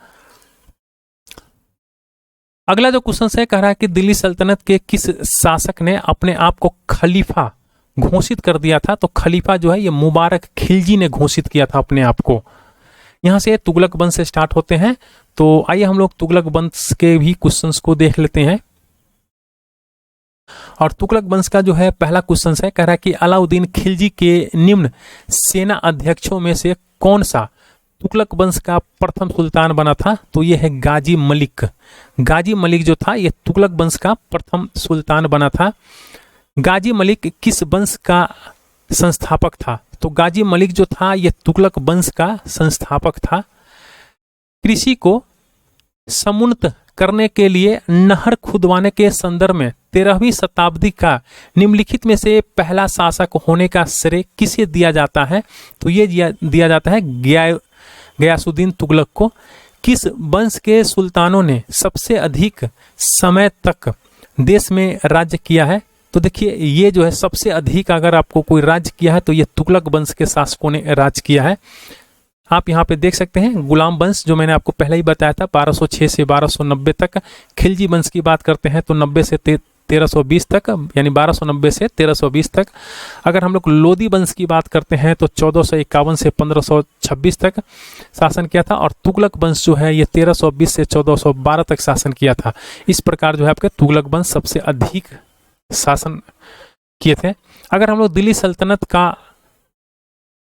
अगला जो क्वेश्चन है कह रहा है कि दिल्ली सल्तनत के किस शासक ने अपने आप को खलीफा घोषित कर दिया था, तो खलीफा जो है ये मुबारक खिलजी ने घोषित किया था अपने आप को। यहां से तुगलक वंश से स्टार्ट होते हैं, तो आइए हम लोग तुगलक वंश के भी क्वेश्चंस को देख लेते हैं। और तुगलक वंश का जो है पहला क्वेश्चन है, कह रहा है कि अलाउद्दीन खिलजी के निम्न सेना अध्यक्षों में से कौन सा तुगलक वंश का प्रथम सुल्तान बना था, तो ये है गाजी मलिक। गाजी मलिक जो था ये तुगलक वंश का प्रथम सुल्तान बना था। गाजी मलिक किस वंश का संस्थापक था, तो गाजी मलिक जो था ये तुगलक वंश का संस्थापक था। कृषि को समुन्नत करने के लिए नहर खुदवाने के संदर्भ में 13वीं शताब्दी का निम्नलिखित में से पहला शासक होने का श्रेय किसे दिया जाता है, तो ये दिया जाता है गयासुद्दीन तुगलक को। किस वंश के सुल्तानों ने सबसे अधिक समय तक देश में राज्य किया है, तो देखिए ये जो है सबसे अधिक अगर आपको कोई राज्य किया है तो ये तुगलक वंश के शासकों ने राज किया है। आप यहाँ पे देख सकते हैं गुलाम वंश जो मैंने आपको पहले ही बताया था 1206 से 1290 तक। खिलजी वंश की बात करते हैं तो 90 से 1320 तक, यानी 1290 से 1320 तक। अगर हम लोग लोदी वंश की बात करते हैं तो 1451 से 1526 तक शासन किया था। और तुगलक वंश जो है ये 1320 से 1412 तक शासन किया था। इस प्रकार जो है आपके तुगलक वंश सबसे अधिक शासन किए थे। अगर हम लोग दिल्ली सल्तनत का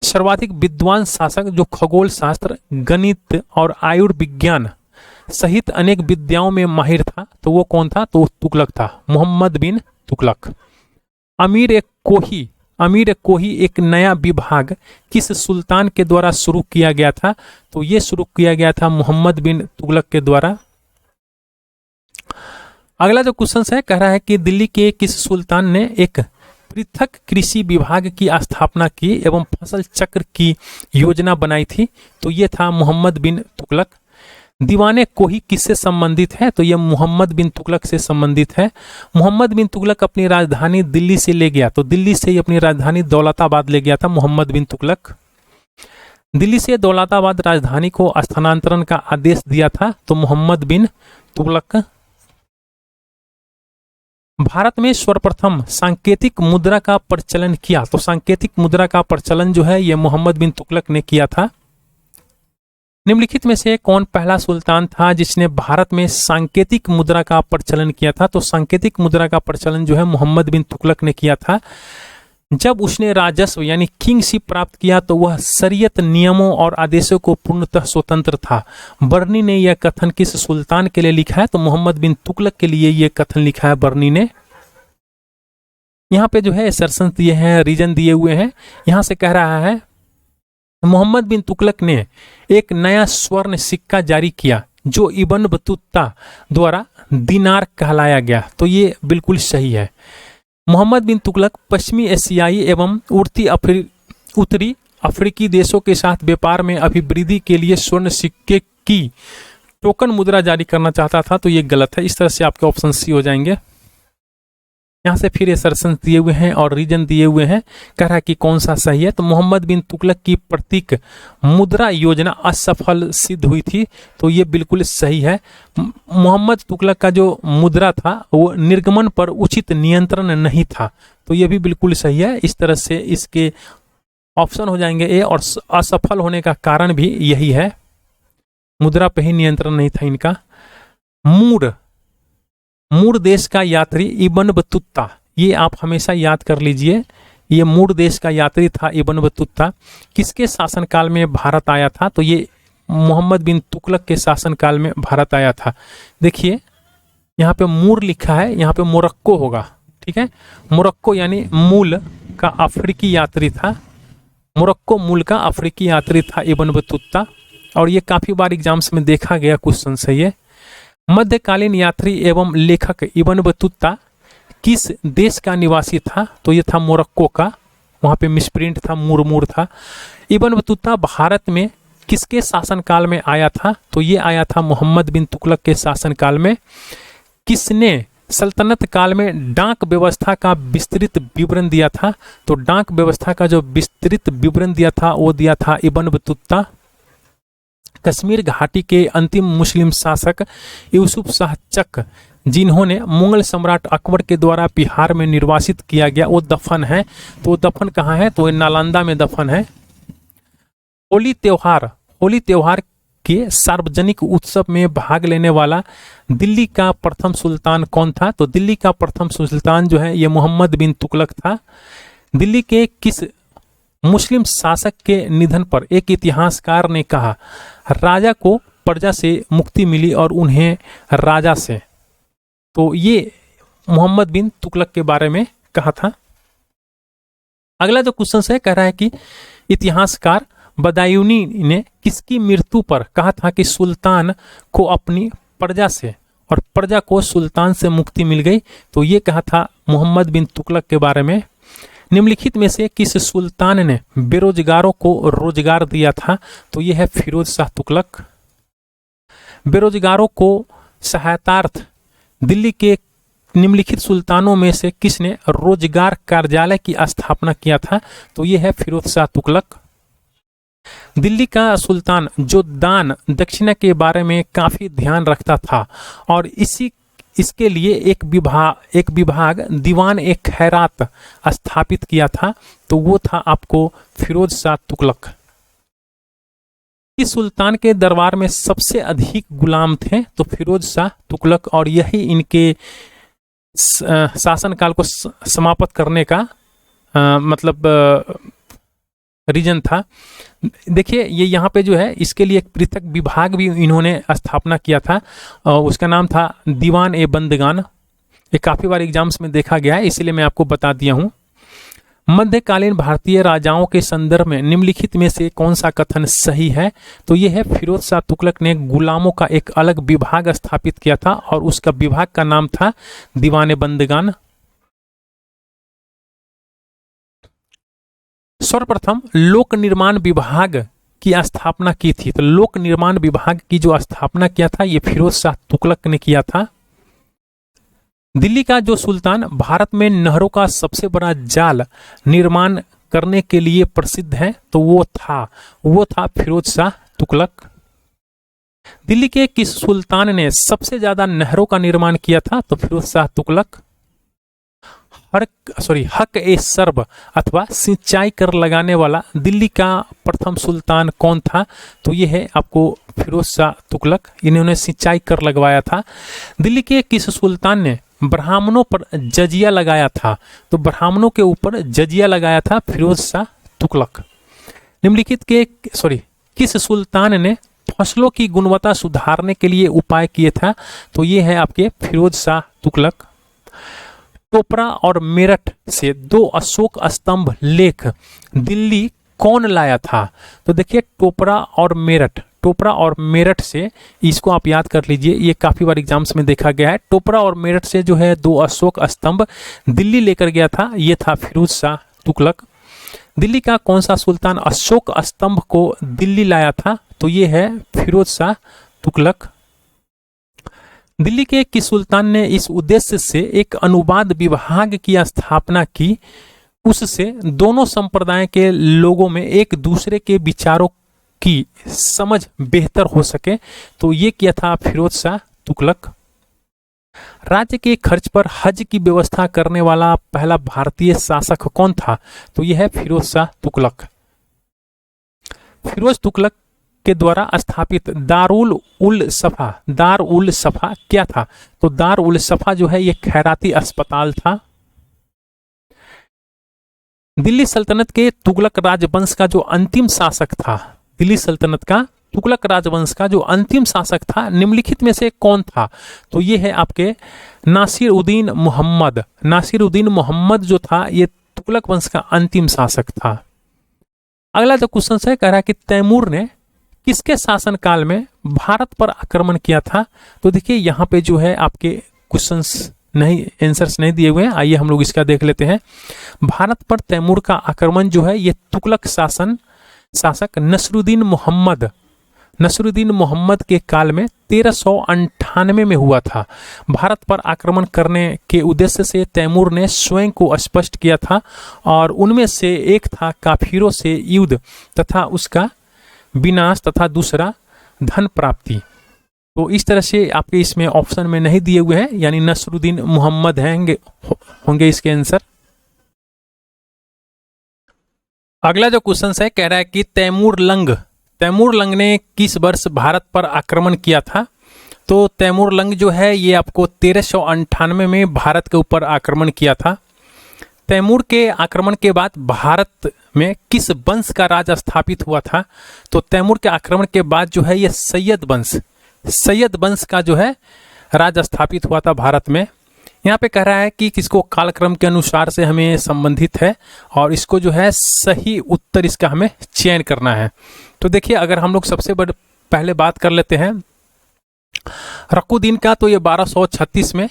सर्वाधिक विद्वान शासक जो खगोल शास्त्र, गणित और आयुर्विज्ञान सहित अनेक विद्याओं में माहिर था, तो वो कौन था, तो तुगलक था, मोहम्मद बिन तुगलक। अमीर कोही एक नया विभाग किस सुल्तान के द्वारा शुरू किया गया था, तो ये शुरू किया गया था मोहम्मद बिन तुगलक के द्वारा। अगला जो क्वेश्चन है कह रहा है कि दिल्ली के किस सुल्तान ने एक पृथक कृषि विभाग की स्थापना की एवं फसल चक्र की योजना बनाई थी, तो ये था मोहम्मद बिन तुगलक। दीवाने कोही किससे संबंधित है, तो ये मोहम्मद बिन तुगलक से संबंधित है। मोहम्मद बिन तुगलक अपनी राजधानी दिल्ली से ले गया, तो दिल्ली से ही अपनी राजधानी दौलताबाद ले गया था मोहम्मद बिन तुगलक। दिल्ली से दौलताबाद राजधानी को स्थानांतरण का आदेश दिया था, तो मोहम्मद बिन तुगलक। भारत में सर्वप्रथम सांकेतिक मुद्रा का प्रचलन किया, तो सांकेतिक मुद्रा का प्रचलन जो है ये मोहम्मद बिन तुगलक ने किया था। निम्नलिखित में से कौन पहला सुल्तान था जिसने भारत में सांकेतिक मुद्रा का प्रचलन किया था? तो सांकेतिक मुद्रा का प्रचलन जो है मोहम्मद बिन तुगलक ने किया था। जब उसने राजस्व यानी किंगशिप प्राप्त किया तो वह शरीयत नियमों और आदेशों को पूर्णतः स्वतंत्र था। बर्नी ने यह कथन किस सुल्तान के लिए लिखा है? तो मोहम्मद बिन तुगलक के लिए यह कथन लिखा है बर्नी ने। यहाँ पे जो है सर्सन्स दिए हैं, रीजन दिए हुए हैं। यहाँ से कह रहा है मोहम्मद बिन तुगलक ने एक नया स्वर्ण सिक्का जारी किया जो इब्न बतूता द्वारा दिनार कहलाया गया। तो ये बिल्कुल सही है। मोहम्मद बिन तुगलक पश्चिमी एशियाई एवं उत्तरी अफ्रीकी देशों के साथ व्यापार में अभिवृद्धि के लिए स्वर्ण सिक्के की टोकन मुद्रा जारी करना चाहता था। तो ये गलत है। इस तरह से आपके ऑप्शन सी हो जाएंगे। यहाँ से फिर असर्शन दिए हुए हैं और रीजन दिए हुए हैं। कह रहा है कि कौन सा सही है? तो मोहम्मद बिन तुगलक की प्रतीक मुद्रा योजना असफल सिद्ध हुई थी। तो ये बिल्कुल सही है। मोहम्मद तुगलक का जो मुद्रा था वो निर्गमन पर उचित नियंत्रण नहीं था। तो ये भी बिल्कुल सही है। इस तरह से इसके ऑप्शन हो जाएंगे ए, और असफल होने का कारण भी यही है, मुद्रा पे ही नियंत्रण नहीं था इनका। मूर देश का यात्री इब्न बतूता, ये आप हमेशा याद कर लीजिए। ये मूर देश का यात्री था इब्न बतूता। किसके शासनकाल में भारत आया था? तो ये मोहम्मद बिन तुगलक के शासनकाल में भारत आया था। देखिए यहाँ पे मूर लिखा है, यहाँ पे मोरक्को होगा। ठीक है, मोरक्को यानी मूल का अफ्रीकी यात्री था। मोरक्को मूल का अफ्रीकी यात्री था इब्न बतूता। और ये काफी बार एग्जाम्स में देखा गया क्वेश्चन से। ये मध्यकालीन यात्री एवं लेखक इब्न बतूता किस देश का निवासी था? तो ये था मोरक्को का। वहाँ पे मिसप्रिंट था, मूर था। इब्न बतूता भारत में किसके शासनकाल में आया था? तो ये आया था मोहम्मद बिन तुगलक के शासनकाल में। किसने सल्तनत काल में डाक व्यवस्था का विस्तृत विवरण दिया था? तो डाक व्यवस्था का जो विस्तृत विवरण दिया था वो दिया था इब्न बतूता। कश्मीर घाटी के अंतिम मुस्लिम शासक यूसुफ शाह चक, जिन्होंने मुगल सम्राट अकबर के द्वारा बिहार में निर्वासित किया गया, वो दफन है। तो दफन कहाँ है? तो नालंदा में दफन है। होली त्योहार के सार्वजनिक उत्सव में भाग लेने वाला दिल्ली का प्रथम सुल्तान कौन था? तो दिल्ली का प्रथम सुल्तान जो है ये मोहम्मद बिन तुगलक था। दिल्ली के किस मुस्लिम शासक के निधन पर एक इतिहासकार ने कहा राजा को प्रजा से मुक्ति मिली और उन्हें राजा से? तो ये मोहम्मद बिन तुगलक के बारे में कहा था। अगला जो क्वेश्चन है कह रहा है कि इतिहासकार बदायूनी ने किसकी मृत्यु पर कहा था कि सुल्तान को अपनी प्रजा से और प्रजा को सुल्तान से मुक्ति मिल गई? तो ये कहा था मोहम्मद बिन तुगलक के बारे में। निम्नलिखित में से किस सुल्तान ने बेरोजगारों को रोजगार दिया था? तो यह है फिरोज शाह तुगलक। बेरोजगारों को सहायतार्थ दिल्ली के निम्नलिखित सुल्तानों में से किसने रोजगार कार्यालय की स्थापना किया था? तो यह है फिरोज शाह तुगलक। दिल्ली का सुल्तान जो दान दक्षिणा के बारे में काफी ध्यान रखता था और इसके लिए एक विभाग दीवान एक खैरात स्थापित किया था, तो वो था आपको फिरोज शाह तुगलक। इस सुल्तान के दरबार में सबसे अधिक गुलाम थे? तो फिरोज शाह तुगलक। और यही इनके शासनकाल को समाप्त करने का रीजन था। देखिए ये यहाँ पे जो है इसके लिए एक पृथक विभाग भी इन्होंने स्थापना किया था। उसका नाम था दीवान ए बंदगान। ये काफ़ी बार एग्जाम्स में देखा गया है, इसीलिए मैं आपको बता दिया हूँ। मध्यकालीन भारतीय राजाओं के संदर्भ में निम्नलिखित में से कौन सा कथन सही है? तो ये है फिरोज शाह तुगलक ने गुलामों का एक अलग विभाग स्थापित किया था और उसका विभाग का नाम था दीवान ए बंदगान। सर्वप्रथम लोक निर्माण विभाग की स्थापना की थी। तो लोक निर्माण विभाग की जो स्थापना किया था ये फिरोज शाह तुगलक ने किया था। दिल्ली का जो सुल्तान भारत में नहरों का सबसे बड़ा जाल निर्माण करने के लिए प्रसिद्ध है, तो वो था फिरोज शाह तुगलक। दिल्ली के किस सुल्तान ने सबसे ज्यादा नहरों का निर्माण किया था? तो फिरोज शाह तुगलक। हक ए सर्ब अथवा सिंचाई कर लगाने वाला दिल्ली का प्रथम सुल्तान कौन था? तो ये है आपको फिरोज शाह तुगलक, इन्होंने सिंचाई कर लगवाया था। दिल्ली के किस सुल्तान ने ब्राह्मणों पर जजिया लगाया था? तो ब्राह्मणों के ऊपर जजिया लगाया था फिरोज शाह तुगलक। निम्नलिखित के किस सुल्तान ने फसलों की गुणवत्ता सुधारने के लिए उपाय किए था? तो ये है आपके फिरोज शाह तुगलक। टोपरा और मेरठ से 2 अशोक स्तंभ लेख दिल्ली कौन लाया था? तो देखिए टोपरा और मेरठ से, इसको आप याद कर लीजिए, ये काफी बार एग्जाम्स में देखा गया है। टोपरा और मेरठ से जो है 2 अशोक स्तंभ दिल्ली लेकर गया था, ये था फिरोज शाह तुगलक। दिल्ली का कौन सा सुल्तान अशोक स्तंभ को दिल्ली लाया था? तो ये है फिरोज शाह तुगलक। दिल्ली के किस सुल्तान ने इस उद्देश्य से एक अनुवाद विभाग की स्थापना की, उससे दोनों संप्रदाय के लोगों में एक दूसरे के विचारों की समझ बेहतर हो सके? तो ये किया था फिरोज शाह तुगलक। राज्य के खर्च पर हज की व्यवस्था करने वाला पहला भारतीय शासक कौन था? तो यह है फिरोज शाह तुगलक। फिरोज तुगलक के द्वारा स्थापित दारुल उल सफा क्या था? तो दारुल उल सफा जो है ये खैराती अस्पताल था। दिल्ली सल्तनत के तुगलक राजवंश का जो अंतिम शासक था, दिल्ली सल्तनत का तुगलक राजवंश का जो अंतिम शासक था, निम्नलिखित में से कौन था? तो ये है आपके नासिरुद्दीन मोहम्मद जो था ये तुगलक वंश का अंतिम शासक था। अगला जो क्वेश्चन है कह रहा है कि तैमूर ने किसके शासनकाल में भारत पर आक्रमण किया था? तो देखिए यहाँ पे जो है आपके क्वेश्चंस नहीं, आंसर्स नहीं दिए हुए हैं, आइए हम लोग इसका देख लेते हैं। भारत पर तैमूर का आक्रमण जो है ये तुगलक शासक नसरुद्दीन मोहम्मद के काल में 1398 में हुआ था। भारत पर आक्रमण करने के उद्देश्य से तैमूर ने स्वयं को स्पष्ट किया था और उनमें से एक था काफिरों से युद्ध तथा उसका विनाश तथा दूसरा धन प्राप्ति। तो इस तरह से आपके इसमें ऑप्शन में नहीं दिए हुए हैं, यानी नसरुद्दीन मोहम्मद होंगे इसके आंसर। अगला जो क्वेश्चन है कह रहा है कि तैमूर लंग ने किस वर्ष भारत पर आक्रमण किया था? तो तैमूर लंग जो है ये आपको 1398 में भारत के ऊपर आक्रमण किया था। तैमूर के आक्रमण के बाद भारत में किस वंश का राज स्थापित हुआ था? तो तैमूर के आक्रमण के बाद जो है ये सैयद वंश का जो है राज स्थापित हुआ था भारत में। यहाँ पे कह रहा है कि किसको कालक्रम के अनुसार से हमें संबंधित है और इसको जो है सही उत्तर इसका हमें चयन करना है। तो देखिए अगर हम लोग सबसे पहले बात कर लेते हैं रकुद्दीन का, तो ये 1236 में।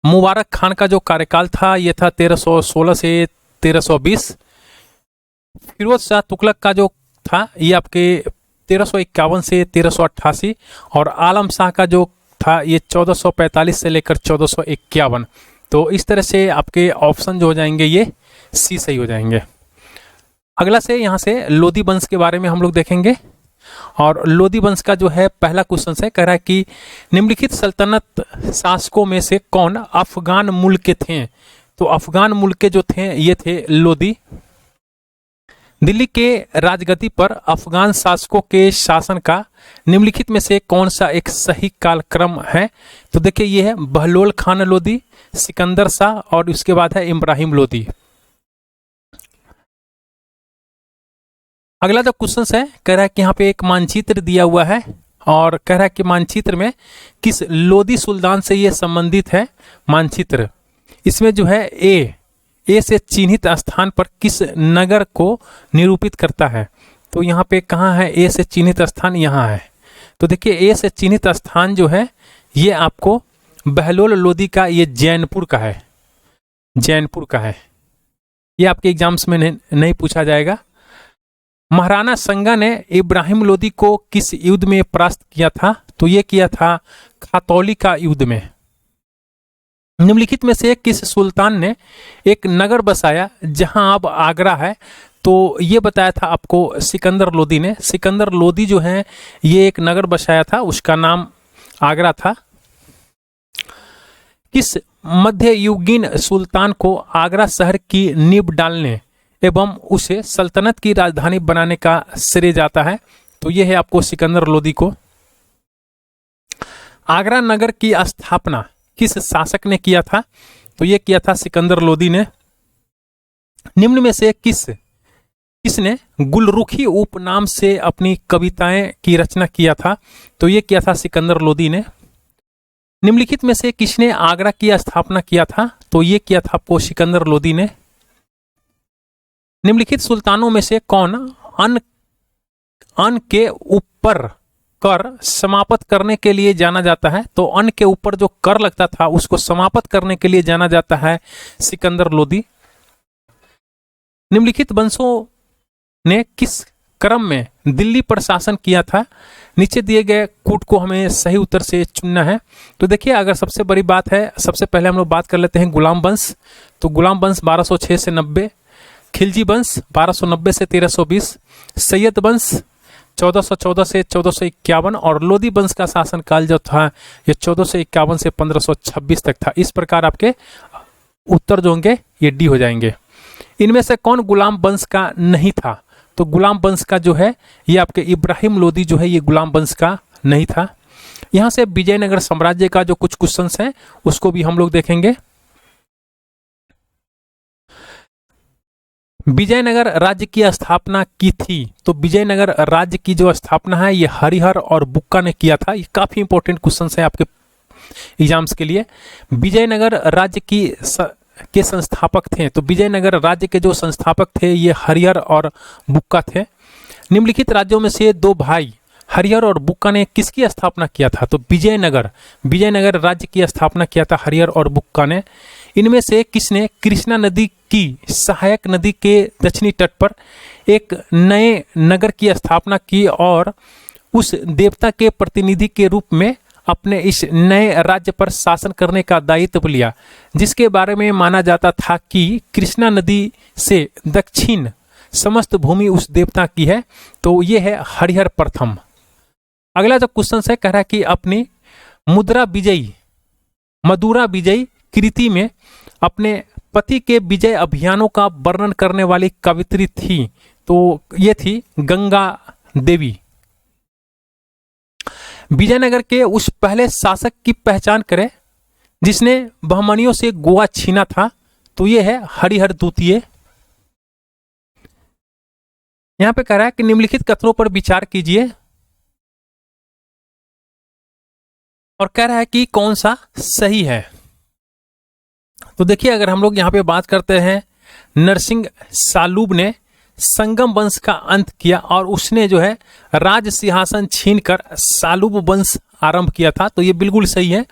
मुबारक खान का जो कार्यकाल था ये था 1316 से 1320। फिरोज शाह तुगलक का जो था ये आपके 1351 से 1388 और आलम शाह का जो था ये 1445 से लेकर 1451। तो इस तरह से आपके ऑप्शन जो हो जाएंगे ये सी सही हो जाएंगे। अगला से यहाँ से लोदी वंश के बारे में हम लोग देखेंगे और लोदी वंश का जो है पहला क्वेश्चन है कह रहा है कि निम्नलिखित सल्तनत शासकों में से कौन अफगान मूल के थे? तो अफगान मूल के जो थे ये थे लोदी। दिल्ली के राजगद्दी पर अफगान शासकों के शासन का निम्नलिखित में से कौन सा एक सही कालक्रम है? तो देखिए ये है बहलोल खान लोदी, सिकंदर शाह और उसके बाद है इब्राहिम लोदी। अगला जो क्वेश्चन है कह रहा है कि यहाँ पे एक मानचित्र दिया हुआ है और कह रहा है कि मानचित्र में किस लोदी सुल्तान से ये संबंधित है मानचित्र। इसमें जो है ए से चिन्हित स्थान पर किस नगर को निरूपित करता है? तो यहाँ पे कहाँ है ए से चिन्हित स्थान? यहाँ है। तो देखिए ए से चिन्हित स्थान जो है ये आपको बहलोल लोदी का ये जैनपुर का है, ये आपके एग्जाम्स में नहीं पूछा जाएगा। महाराणा संगा ने इब्राहिम लोदी को किस युद्ध में परास्त किया था? तो ये किया था खातौली का युद्ध में। निम्नलिखित में से किस सुल्तान ने एक नगर बसाया जहां अब आगरा है? तो ये बताया था आपको सिकंदर लोदी ने। सिकंदर लोदी जो है ये एक नगर बसाया था, उसका नाम आगरा था। किस मध्ययुगीन सुल्तान को आगरा शहर की नींव डालने एवं उसे सल्तनत की राजधानी बनाने का श्रेय जाता है? तो यह है आपको सिकंदर लोदी को। आगरा नगर की स्थापना किस शासक ने किया था? तो यह किया था सिकंदर लोदी ने। निम्न में से किसने गुलरुखी उपनाम से अपनी कविताएं की रचना किया था? तो यह किया था सिकंदर लोदी ने। निम्नलिखित में से किसने आगरा की स्थापना किया था? तो यह किया था आपको सिकंदर लोदी ने। निम्नलिखित सुल्तानों में से कौन अन्न के ऊपर कर समाप्त करने के लिए जाना जाता है? तो अन्न के ऊपर जो कर लगता था उसको समाप्त करने के लिए जाना जाता है सिकंदर लोदी। निम्नलिखित वंशों ने किस क्रम में दिल्ली पर शासन किया था? नीचे दिए गए कूट को हमें सही उत्तर से चुनना है। तो देखिए, अगर सबसे बड़ी बात है, सबसे पहले हम लोग बात कर लेते हैं गुलाम वंश। तो गुलाम वंश 1206 से 90, खिलजी वंश 1290 से 1320, सैयद वंश 1414 से 1451 और लोदी वंश का शासनकाल जो था ये 1451 से 1526 तक था। इस प्रकार आपके उत्तर जो होंगे ये डी हो जाएंगे। इनमें से कौन गुलाम वंश का नहीं था? तो गुलाम वंश का जो है ये आपके इब्राहिम लोदी जो है ये गुलाम वंश का नहीं था। यहां से विजयनगर साम्राज्य का जो कुछ क्वेश्चंस हैं उसको भी हम लोग देखेंगे। विजयनगर राज्य की स्थापना की थी। तो विजयनगर राज्य की जो स्थापना है ये हरिहर और बुक्का ने किया था। ये काफी इंपॉर्टेंट क्वेश्चन है आपके एग्जाम्स के लिए। विजयनगर राज्य के संस्थापक थे। तो विजयनगर राज्य के जो संस्थापक थे ये हरिहर और बुक्का थे। निम्नलिखित राज्यों में से दो भाई हरिहर और बुक्का ने किसकी स्थापना किया था? तो विजयनगर राज्य की स्थापना किया था हरिहर और बुक्का ने। इनमें से किसने कृष्णा नदी की सहायक नदी के दक्षिणी तट पर एक नए नगर की स्थापना की और उस देवता के प्रतिनिधि के रूप में अपने इस नए राज्य पर शासन करने का दायित्व लिया, जिसके बारे में माना जाता था कि कृष्णा नदी से दक्षिण समस्त भूमि उस देवता की है? तो ये है हरिहर प्रथम। अगला जो क्वेश्चन है कह रहा है कि अपनी मदुरा विजयी कृति में अपने पति के विजय अभियानों का वर्णन करने वाली कवित्री थी। तो ये थी गंगा देवी। विजयनगर के उस पहले शासक की पहचान करें जिसने बहमनियों से गोवा छीना था। तो ये है हरिहर द्वितीय। यहां पे कह रहा है कि निम्नलिखित कथनों पर विचार कीजिए और कह रहा है कि कौन सा सही है। तो देखिए, अगर हम लोग यहाँ पे बात करते हैं, नरसिंह सालूब ने संगम वंश का अंत किया और उसने जो है राज सिंहासन छीनकर सालूब वंश आरंभ किया था। तो ये बिल्कुल सही है।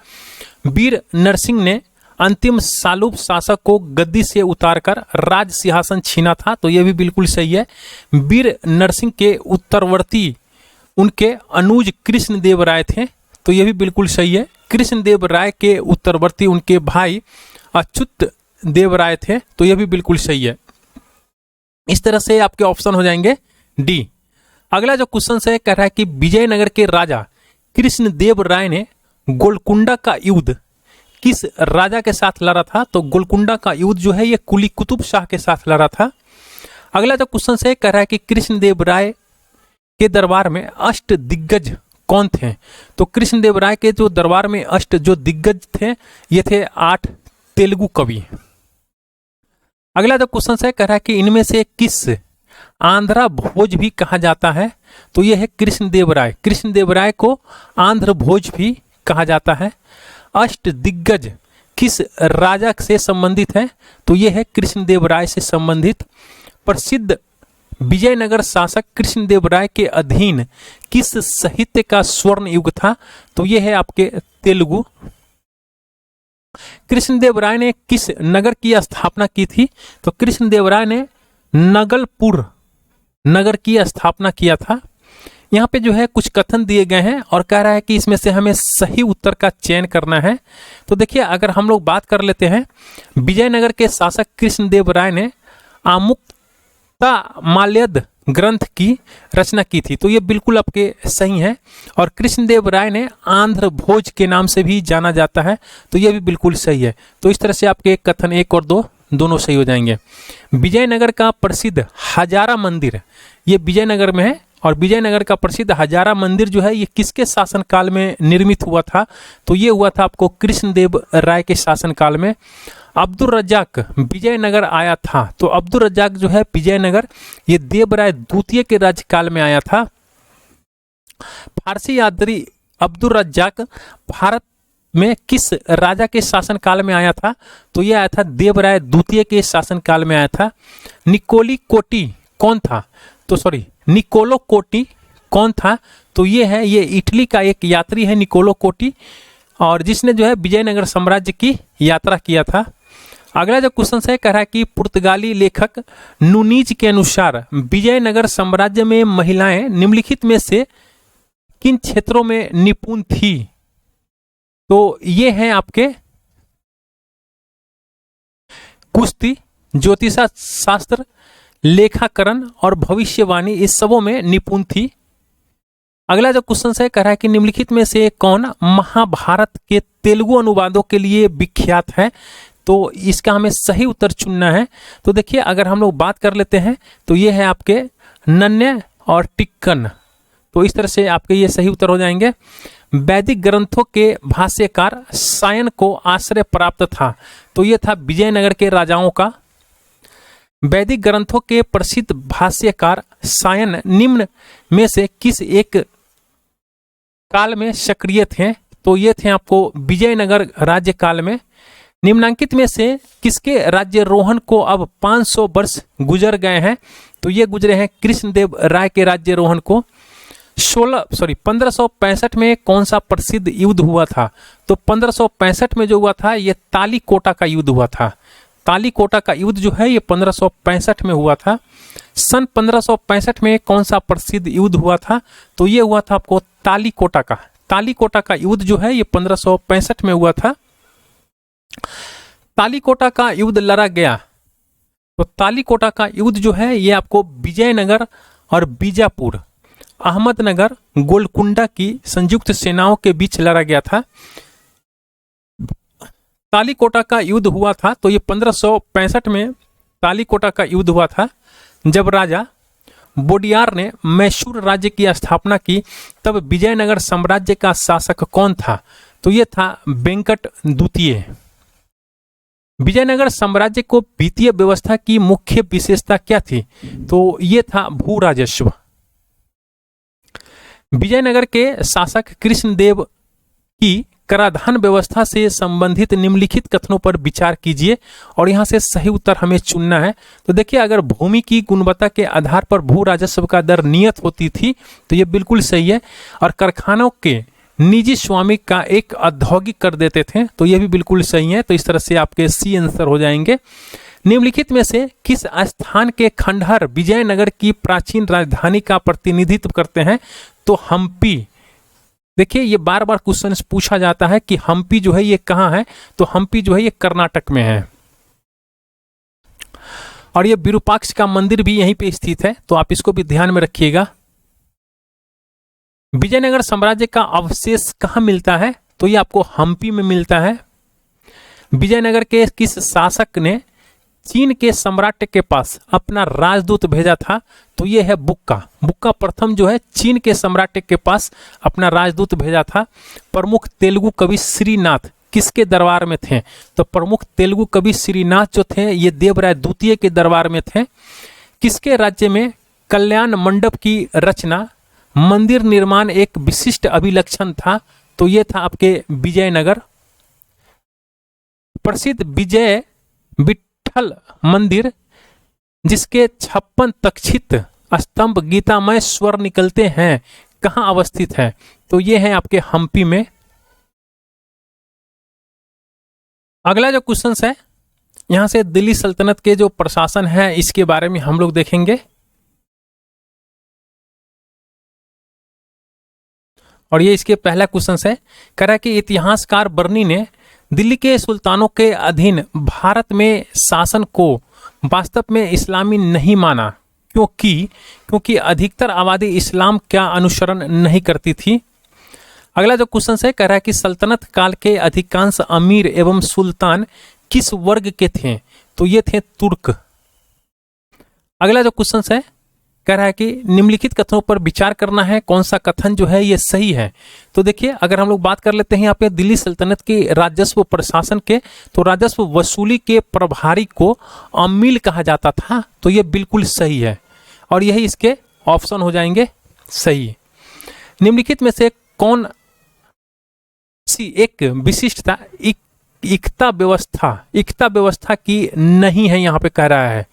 वीर नरसिंह ने अंतिम सालूब शासक को गद्दी से उतारकर राज सिंहासन छीना था। तो ये भी बिल्कुल सही है। वीर नरसिंह के उत्तरवर्ती उनके अनुज कृष्णदेव राय थे। तो ये भी बिल्कुल सही है। कृष्णदेव राय के उत्तरवर्ती उनके भाई अच्युत देव राय थे। तो यह भी बिल्कुल सही है। इस तरह से आपके ऑप्शन हो जाएंगे डी। अगला जो क्वेश्चन है कह रहा है कि विजयनगर के राजा कृष्णदेव राय ने गोलकुंडा का युद्ध किस राजा के साथ लड़ा था? तो गोलकुंडा का युद्ध जो है ये कुली कुतुब शाह के साथ लड़ा था। अगला जो क्वेश्चन है कह रहा है कि कृष्णदेव राय के दरबार में अष्ट दिग्गज कौन थे? तो कृष्णदेव राय के जो दरबार में अष्ट जो दिग्गज थे ये थे 8 तेलुगु कवि। अगला जो क्वेश्चन है कह रहा है कि इनमें से किस आंध्रा भोज भी कहा जाता है? तो यह है कृष्णदेव राय। कृष्णदेव राय को आंध्र भोज भी कहा जाता है। अष्ट दिग्गज किस राजा से संबंधित है? तो यह है कृष्णदेव राय से संबंधित। प्रसिद्ध विजयनगर शासक कृष्णदेव राय के अधीन किस साहित्य का स्वर्ण युग था? तो यह है आपके तेलुगु। कृष्णदेव राय ने किस नगर की स्थापना की थी? तो कृष्णदेव राय ने नगलपुर नगर की स्थापना किया था। यहाँ पे जो है कुछ कथन दिए गए हैं और कह रहा है कि इसमें से हमें सही उत्तर का चयन करना है। तो देखिए, अगर हम लोग बात कर लेते हैं, विजयनगर के शासक कृष्णदेव राय ने आमुक्ता माल्यद ग्रंथ की रचना की थी। तो ये बिल्कुल आपके सही है। और कृष्णदेव राय ने आंध्र भोज के नाम से भी जाना जाता है, तो ये भी बिल्कुल सही है। तो इस तरह से आपके कथन 1 और 2 दोनों सही हो जाएंगे। विजयनगर का प्रसिद्ध हजारा मंदिर, ये विजयनगर में है, और विजयनगर का प्रसिद्ध हजारा मंदिर जो है ये किसके शासनकाल में निर्मित हुआ था? तो ये हुआ था आपको कृष्णदेव राय के शासनकाल में। अब्दुल रज्जाक विजयनगर आया था, तो अब्दुल रज्जाक जो है विजयनगर ये देवराय द्वितीय के राज्यकाल में आया था। फारसी यात्री अब्दुल रज्जाक भारत में किस राजा के शासनकाल में आया था? तो ये आया था देवराय द्वितीय के शासनकाल में आया था। निकोलो कोटी कौन था? निकोलो कोटी कौन था? तो ये इटली का एक यात्री है निकोलो कोटी, और जिसने जो है विजयनगर साम्राज्य की यात्रा किया था। अगला जो क्वेश्चन है कह रहा है कि पुर्तगाली लेखक नूनीज के अनुसार विजयनगर साम्राज्य में महिलाएं निम्नलिखित में से किन क्षेत्रों में निपुण थी? तो ये हैं आपके कुश्ती, ज्योतिषा शास्त्र, लेखाकरण और भविष्यवाणी, इस सबों में निपुण थी। अगला जो क्वेश्चन है कह रहा है कि निम्नलिखित में से कौन महाभारत के तेलुगु अनुवादों के लिए विख्यात है? तो इसका हमें सही उत्तर चुनना है। तो देखिए, अगर हम लोग बात कर लेते हैं तो ये है आपके नन्य और टिक्कन, तो इस तरह से आपके ये सही उत्तर हो जाएंगे। वैदिक ग्रंथों के भाष्यकार सायन को आश्रय प्राप्त था, तो ये था विजयनगर के राजाओं का। वैदिक ग्रंथों के प्रसिद्ध भाष्यकार सायन निम्न में से किस एक काल में सक्रिय थे? तो ये थे आपको विजयनगर राज्य काल में। निम्नांकित में से किसके राज्यारोहण को अब 500 वर्ष गुजर गए हैं? तो ये गुजरे हैं कृष्णदेव राय के राज्यारोहण को। 1565 में कौन सा प्रसिद्ध युद्ध हुआ था? तो 1565 में जो हुआ था ये तालीकोटा का युद्ध हुआ था। तालीकोटा का युद्ध जो है ये 1565 में हुआ था। सन 1565 में कौन सा प्रसिद्ध युद्ध हुआ था? तो ये हुआ था आपको तालीकोटा का। तालीकोटा का युद्ध जो है ये 1565 में हुआ था। तालीकोटा का युद्ध लड़ा गया, तो तालीकोटा का युद्ध जो है ये आपको विजयनगर और बीजापुर, अहमदनगर, गोलकुंडा की संयुक्त सेनाओं के बीच लड़ा गया था। तालीकोटा का युद्ध हुआ था तो ये 1565 में तालीकोटा का युद्ध हुआ था। जब राजा बोडियार ने मैसूर राज्य की स्थापना की तब विजयनगर साम्राज्य का शासक कौन था? तो ये था वेंकट द्वितीय। विजयनगर साम्राज्य को वित्तीय व्यवस्था की मुख्य विशेषता क्या थी? तो ये था भू राजस्व। विजयनगर के शासक कृष्णदेव की कराधान व्यवस्था से संबंधित निम्नलिखित कथनों पर विचार कीजिए और यहां से सही उत्तर हमें चुनना है। तो देखिए, अगर भूमि की गुणवत्ता के आधार पर भू राजस्व का दर नियत होती थी तो ये बिल्कुल सही है, और कारखानों के निजी स्वामी का एक औद्योगिक कर देते थे, तो ये भी बिल्कुल सही है। तो इस तरह से आपके सी आंसर हो जाएंगे। निम्नलिखित में से किस स्थान के खंडहर विजयनगर की प्राचीन राजधानी का प्रतिनिधित्व करते हैं? तो हम्पी। देखिए, ये बार बार क्वेश्चन पूछा जाता है कि हम्पी जो है ये कहाँ है? तो हम्पी जो है ये कर्नाटक में है, और ये विरूपाक्ष का मंदिर भी यहीं पे स्थित है, तो आप इसको भी ध्यान में रखिएगा। विजयनगर साम्राज्य का अवशेष कहाँ मिलता है? तो ये आपको हम्पी में मिलता है। विजयनगर के किस शासक ने चीन के सम्राट के पास अपना राजदूत भेजा था? तो ये है बुक्का। बुक्का प्रथम जो है चीन के सम्राट के पास अपना राजदूत भेजा था। प्रमुख तेलुगु कवि श्रीनाथ किसके दरबार में थे? तो प्रमुख तेलुगु कवि श्रीनाथ जो थे ये देवराय द्वितीय के दरबार में थे। किसके राज्य में कल्याण मंडप की रचना, मंदिर निर्माण एक विशिष्ट अभिलक्षण था? तो ये था आपके विजयनगर। प्रसिद्ध विजय विठल मंदिर जिसके 56 तक्षित स्तंभ गीतामय स्वर निकलते हैं कहाँ अवस्थित है? तो ये है आपके हम्पी में। अगला जो क्वेश्चन है यहां से दिल्ली सल्तनत के जो प्रशासन है इसके बारे में हम लोग देखेंगे, और ये इसके पहला क्वेश्चन है। कह रहा है कि इतिहासकार बर्नी ने दिल्ली के सुल्तानों के अधीन भारत में शासन को वास्तव में इस्लामी नहीं माना, क्योंकि अधिकतर आबादी इस्लाम का अनुसरण नहीं करती थी। अगला जो क्वेश्चन है कह रहा है कि सल्तनत काल के अधिकांश अमीर एवं सुल्तान किस वर्ग के थे? तो ये थे तुर्क। अगला जो क्वेश्चन है कह रहा है कि निम्नलिखित कथनों पर विचार करना है, कौन सा कथन जो है ये सही है। तो देखिए, अगर हम लोग बात कर लेते हैं यहाँ पे दिल्ली सल्तनत के राजस्व प्रशासन के, तो राजस्व वसूली के प्रभारी को अमील कहा जाता था। तो ये बिल्कुल सही है और यही इसके ऑप्शन हो जाएंगे सही। निम्नलिखित में से कौन सी एक विशिष्टता इक्ता व्यवस्था की नहीं है, यहाँ पे कह रहा है।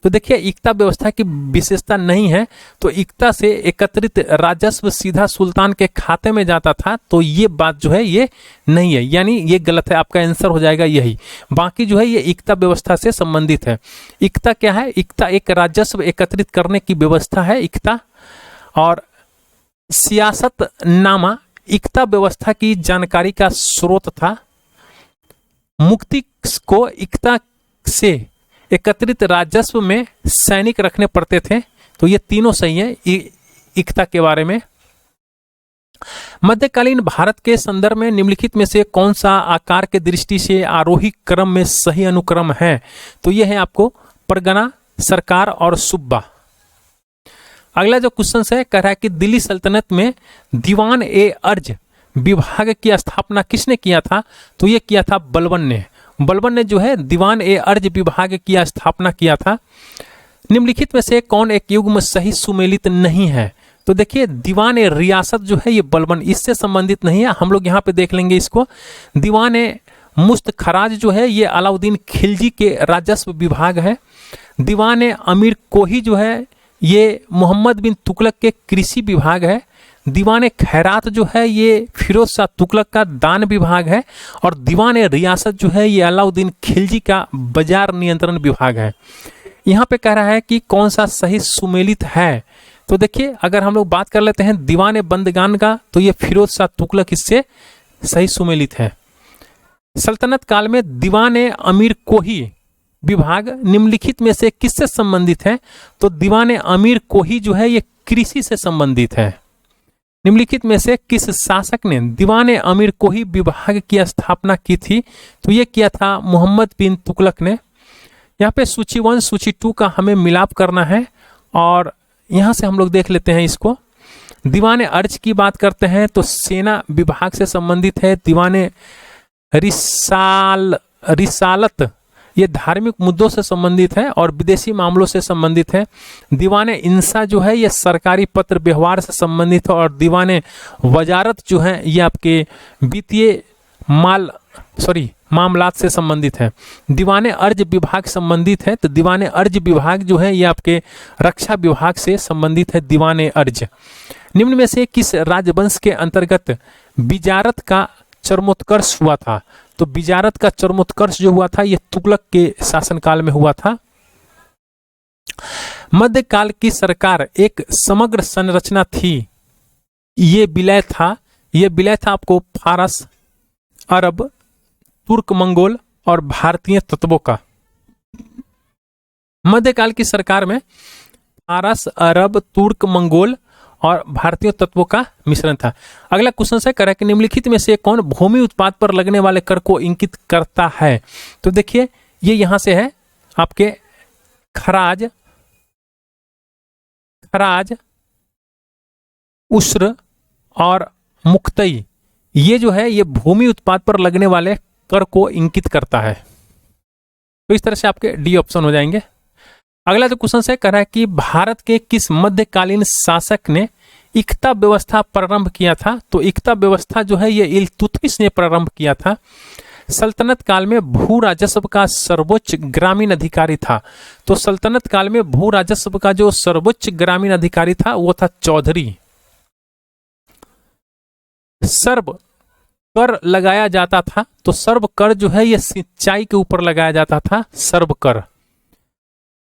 तो देखिए, इक्ता व्यवस्था की विशेषता नहीं है, तो इक्ता से एकत्रित राजस्व सीधा सुल्तान के खाते में जाता था। तो ये बात जो है ये नहीं है, यानी ये गलत है, आपका आंसर हो जाएगा यही। बाकी जो है ये इक्ता व्यवस्था से संबंधित है। इक्ता क्या है? इक्ता एक राजस्व एकत्रित करने की व्यवस्था है इक्ता। और सियासतनामा इक्ता व्यवस्था की जानकारी का स्रोत था। मुक्ति को इक्ता से एकत्रित राजस्व में सैनिक रखने पड़ते थे। तो ये तीनों सही है इक्ता के बारे में। मध्यकालीन भारत के संदर्भ में निम्नलिखित में से कौन सा आकार के दृष्टि से आरोही क्रम में सही अनुक्रम है? तो ये है आपको परगना, सरकार और सूबा। अगला जो क्वेश्चन है कह रहा है कि दिल्ली सल्तनत में दीवान ए अर्ज विभाग की स्थापना किसने किया था? तो ये किया था बलबन ने। बलबन ने जो है दीवान ए अर्ज विभाग की स्थापना किया था। निम्नलिखित में से कौन एक युग्म सही सुमेलित नहीं है? तो देखिए, दीवान ए रियासत जो है ये बलबन इससे संबंधित नहीं है। हम लोग यहाँ पे देख लेंगे इसको। दीवान ए मुस्तखराज जो है ये अलाउद्दीन खिलजी के राजस्व विभाग है। दीवान ए अमीर कोही जो है ये मोहम्मद बिन तुगलक के कृषि विभाग है। दीवान खैरात जो है ये फिरोज शाह तुगलक का दान विभाग है। और दीवान रियासत जो है ये अलाउद्दीन खिलजी का बाजार नियंत्रण विभाग है। यहाँ पे कह रहा है कि कौन सा सही सुमेलित है। तो देखिए, अगर हम लोग बात कर लेते हैं दीवान बंदगान का, तो ये फिरोज शाह तुगलक इससे सही सुमेलित है। सल्तनत काल में दीवान अमीर कोही विभाग निम्नलिखित में से किससे संबंधित है? तो दीवान अमीर कोही जो है ये कृषि से संबंधित है। निम्नलिखित में से किस शासक ने दीवान अमीर कोही विभाग की स्थापना की थी? तो ये किया था मोहम्मद बिन तुगलक ने। यहाँ पे सूची 1 सूची 2 का हमें मिलाप करना है और यहाँ से हम लोग देख लेते हैं इसको। दीवान अर्ज की बात करते हैं तो सेना विभाग से संबंधित है। दीवान रिसालत ये धार्मिक मुद्दों से संबंधित है और विदेशी मामलों से संबंधित है। दीवान इंसा जो है ये सरकारी पत्र व्यवहार से संबंधित है। और दीवान वजारत जो है ये आपके वित्तीय मामलात से संबंधित है। दीवान अर्ज विभाग संबंधित है, तो दीवान अर्ज विभाग जो है ये आपके रक्षा विभाग से संबंधित है। दीवान अर्ज निम्न में से किस राजवंश के अंतर्गत बिजारत का चरमोत्कर्ष हुआ था? तो बिजारत का चरमोत्कर्ष जो हुआ था ये तुगलक के शासनकाल में हुआ था। मध्यकाल की सरकार एक समग्र संरचना थी। ये विलय था आपको फारस, अरब, तुर्क, मंगोल और भारतीय तत्वों का। मध्यकाल की सरकार में फारस, अरब, तुर्क, मंगोल और भारतीय तत्वों का मिश्रण था। अगला क्वेश्चन है कह कि निम्नलिखित में से कौन भूमि उत्पाद पर लगने वाले कर को इंगित करता है? तो देखिए, ये यहां से है आपके खराज, उस्र और मुक्तई। ये जो है ये भूमि उत्पाद पर लगने वाले कर को इंगित करता है। तो इस तरह से आपके डी ऑप्शन हो जाएंगे। अगला जो क्वेश्चन है कह रहा है कि भारत के किस मध्यकालीन शासक ने इक्ता व्यवस्था प्रारंभ किया था? तो इक्ता व्यवस्था जो है ये इल्तुतमिश ने प्रारंभ किया था। सल्तनत काल में भू राजस्व का सर्वोच्च ग्रामीण अधिकारी था। तो सल्तनत काल में भू राजस्व का जो सर्वोच्च ग्रामीण अधिकारी था वो था चौधरी। सर्व कर लगाया जाता था। तो सर्व कर जो है ये सिंचाई के ऊपर लगाया जाता था, सर्व कर।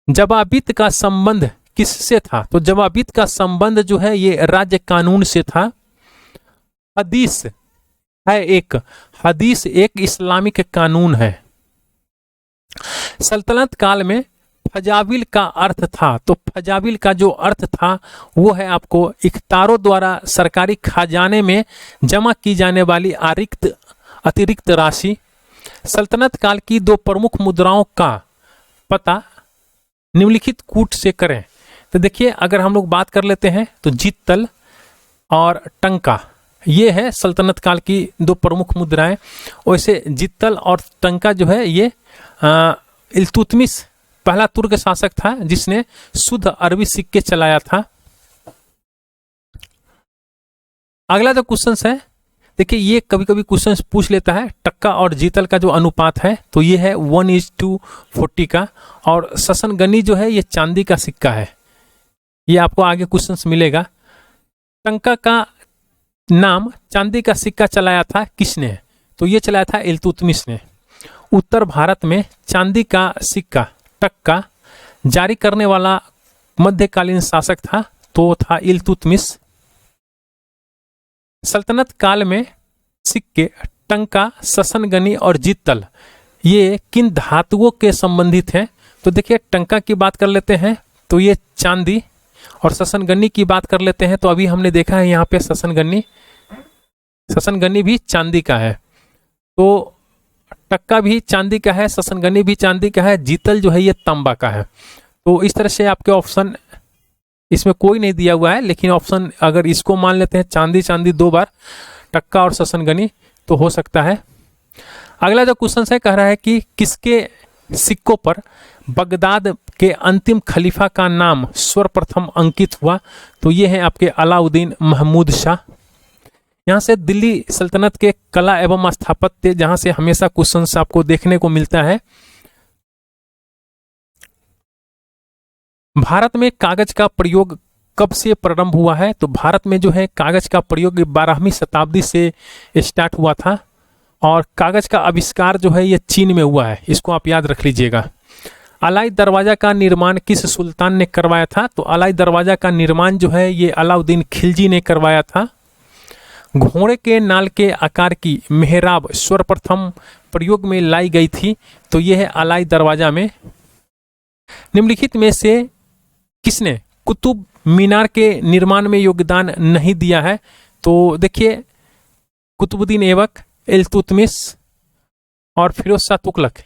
जवाबित का संबंध किससे था? तो जवाबित का संबंध जो है ये राज्य कानून से था। हदीस एक इस्लामिक कानून है। सल्तनत काल में फजाविल का अर्थ था। तो फजाविल का जो अर्थ था वो है आपको इख्तारों द्वारा सरकारी खजाने में जमा की जाने वाली अतिरिक्त राशि। सल्तनत काल की दो प्रमुख मुद्राओं का पता निम्नलिखित कूट से करें। तो देखिए, अगर हम लोग बात कर लेते हैं तो जित्तल और टंका, ये है सल्तनत काल की दो प्रमुख मुद्राएं। वैसे जित्तल और टंका जो है ये इल्तुतमिश पहला तुर्क शासक था जिसने शुद्ध अरबी सिक्के चलाया था। अगला जो क्वेश्चन है, देखिए ये कभी कभी क्वेश्चन पूछ लेता है, टक्का और जीतल का जो अनुपात है तो ये है 1:40 का, और ससनगनी जो है ये चांदी का सिक्का है। ये आपको आगे क्वेश्चन मिलेगा। टंका का नाम चांदी का सिक्का चलाया था किसने? तो ये चलाया था इल्तुतमिश ने। उत्तर भारत में चांदी का सिक्का टक्का जारी करने वाला मध्यकालीन शासक था तो था इल्तुतमिश। सल्तनत काल में सिक्के टंका, ससनगनी और जित्तल ये किन धातुओं के संबंधित हैं? तो देखिए, टंका की बात कर लेते हैं तो ये चांदी, और ससनगनी की बात कर लेते हैं तो अभी हमने देखा है यहाँ पे ससनगनी भी चांदी का है। तो टक्का भी चांदी का है, ससनगनी भी चांदी का है, जीतल जो है ये तांबा का है। तो इस तरह से आपके ऑप्शन इसमें कोई नहीं दिया हुआ है, लेकिन ऑप्शन अगर इसको मान लेते हैं चांदी चांदी दो बार, टक्का और ससनगनी, तो हो सकता है। अगला जो क्वेश्चन है कह रहा है कि किसके सिक्कों पर बगदाद के अंतिम खलीफा का नाम सर्वप्रथम अंकित हुआ? तो ये है आपके अलाउद्दीन महमूद शाह। यहाँ से दिल्ली सल्तनत के कला एवं स्थापत्य, जहां से हमेशा क्वेश्चंस आपको देखने को मिलता है। भारत में कागज का प्रयोग कब से प्रारंभ हुआ है? तो भारत में जो है कागज का प्रयोग 12वीं शताब्दी से स्टार्ट हुआ था, और कागज का आविष्कार जो है ये चीन में हुआ है, इसको आप याद रख लीजिएगा। अलाई दरवाजा का निर्माण किस सुल्तान ने करवाया था? तो अलाई दरवाजा का निर्माण जो है ये अलाउद्दीन खिलजी ने करवाया था। घोड़े के नाल के आकार की मेहराब सर्वप्रथम प्रयोग में लाई गई थी, तो यह है अलाई दरवाजा में। निम्नलिखित में से किसने कुतुब मीनार के निर्माण में योगदान नहीं दिया है? तो देखिए, कुतुबुद्दीन ऐबक, इल्तुतमिश और फिरोज शाह तुगलक।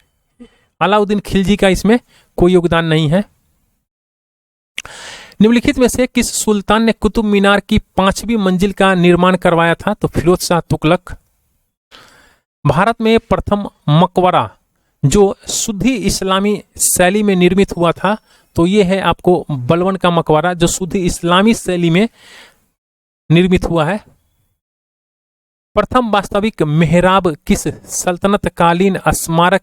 अलाउद्दीन खिलजी का इसमें कोई योगदान नहीं है। निम्नलिखित में से किस सुल्तान ने कुतुब मीनार की 5वीं मंजिल का निर्माण करवाया था? तो फिरोज शाह तुगलक। भारत में प्रथम मकबरा जो शुद्धी इस्लामी शैली में निर्मित हुआ था, तो ये है आपको बलवन का मकबरा, जो शुद्धी इस्लामी शैली में निर्मित हुआ है। प्रथम वास्तविक मेहराब किस सल्तनत कालीन स्मारक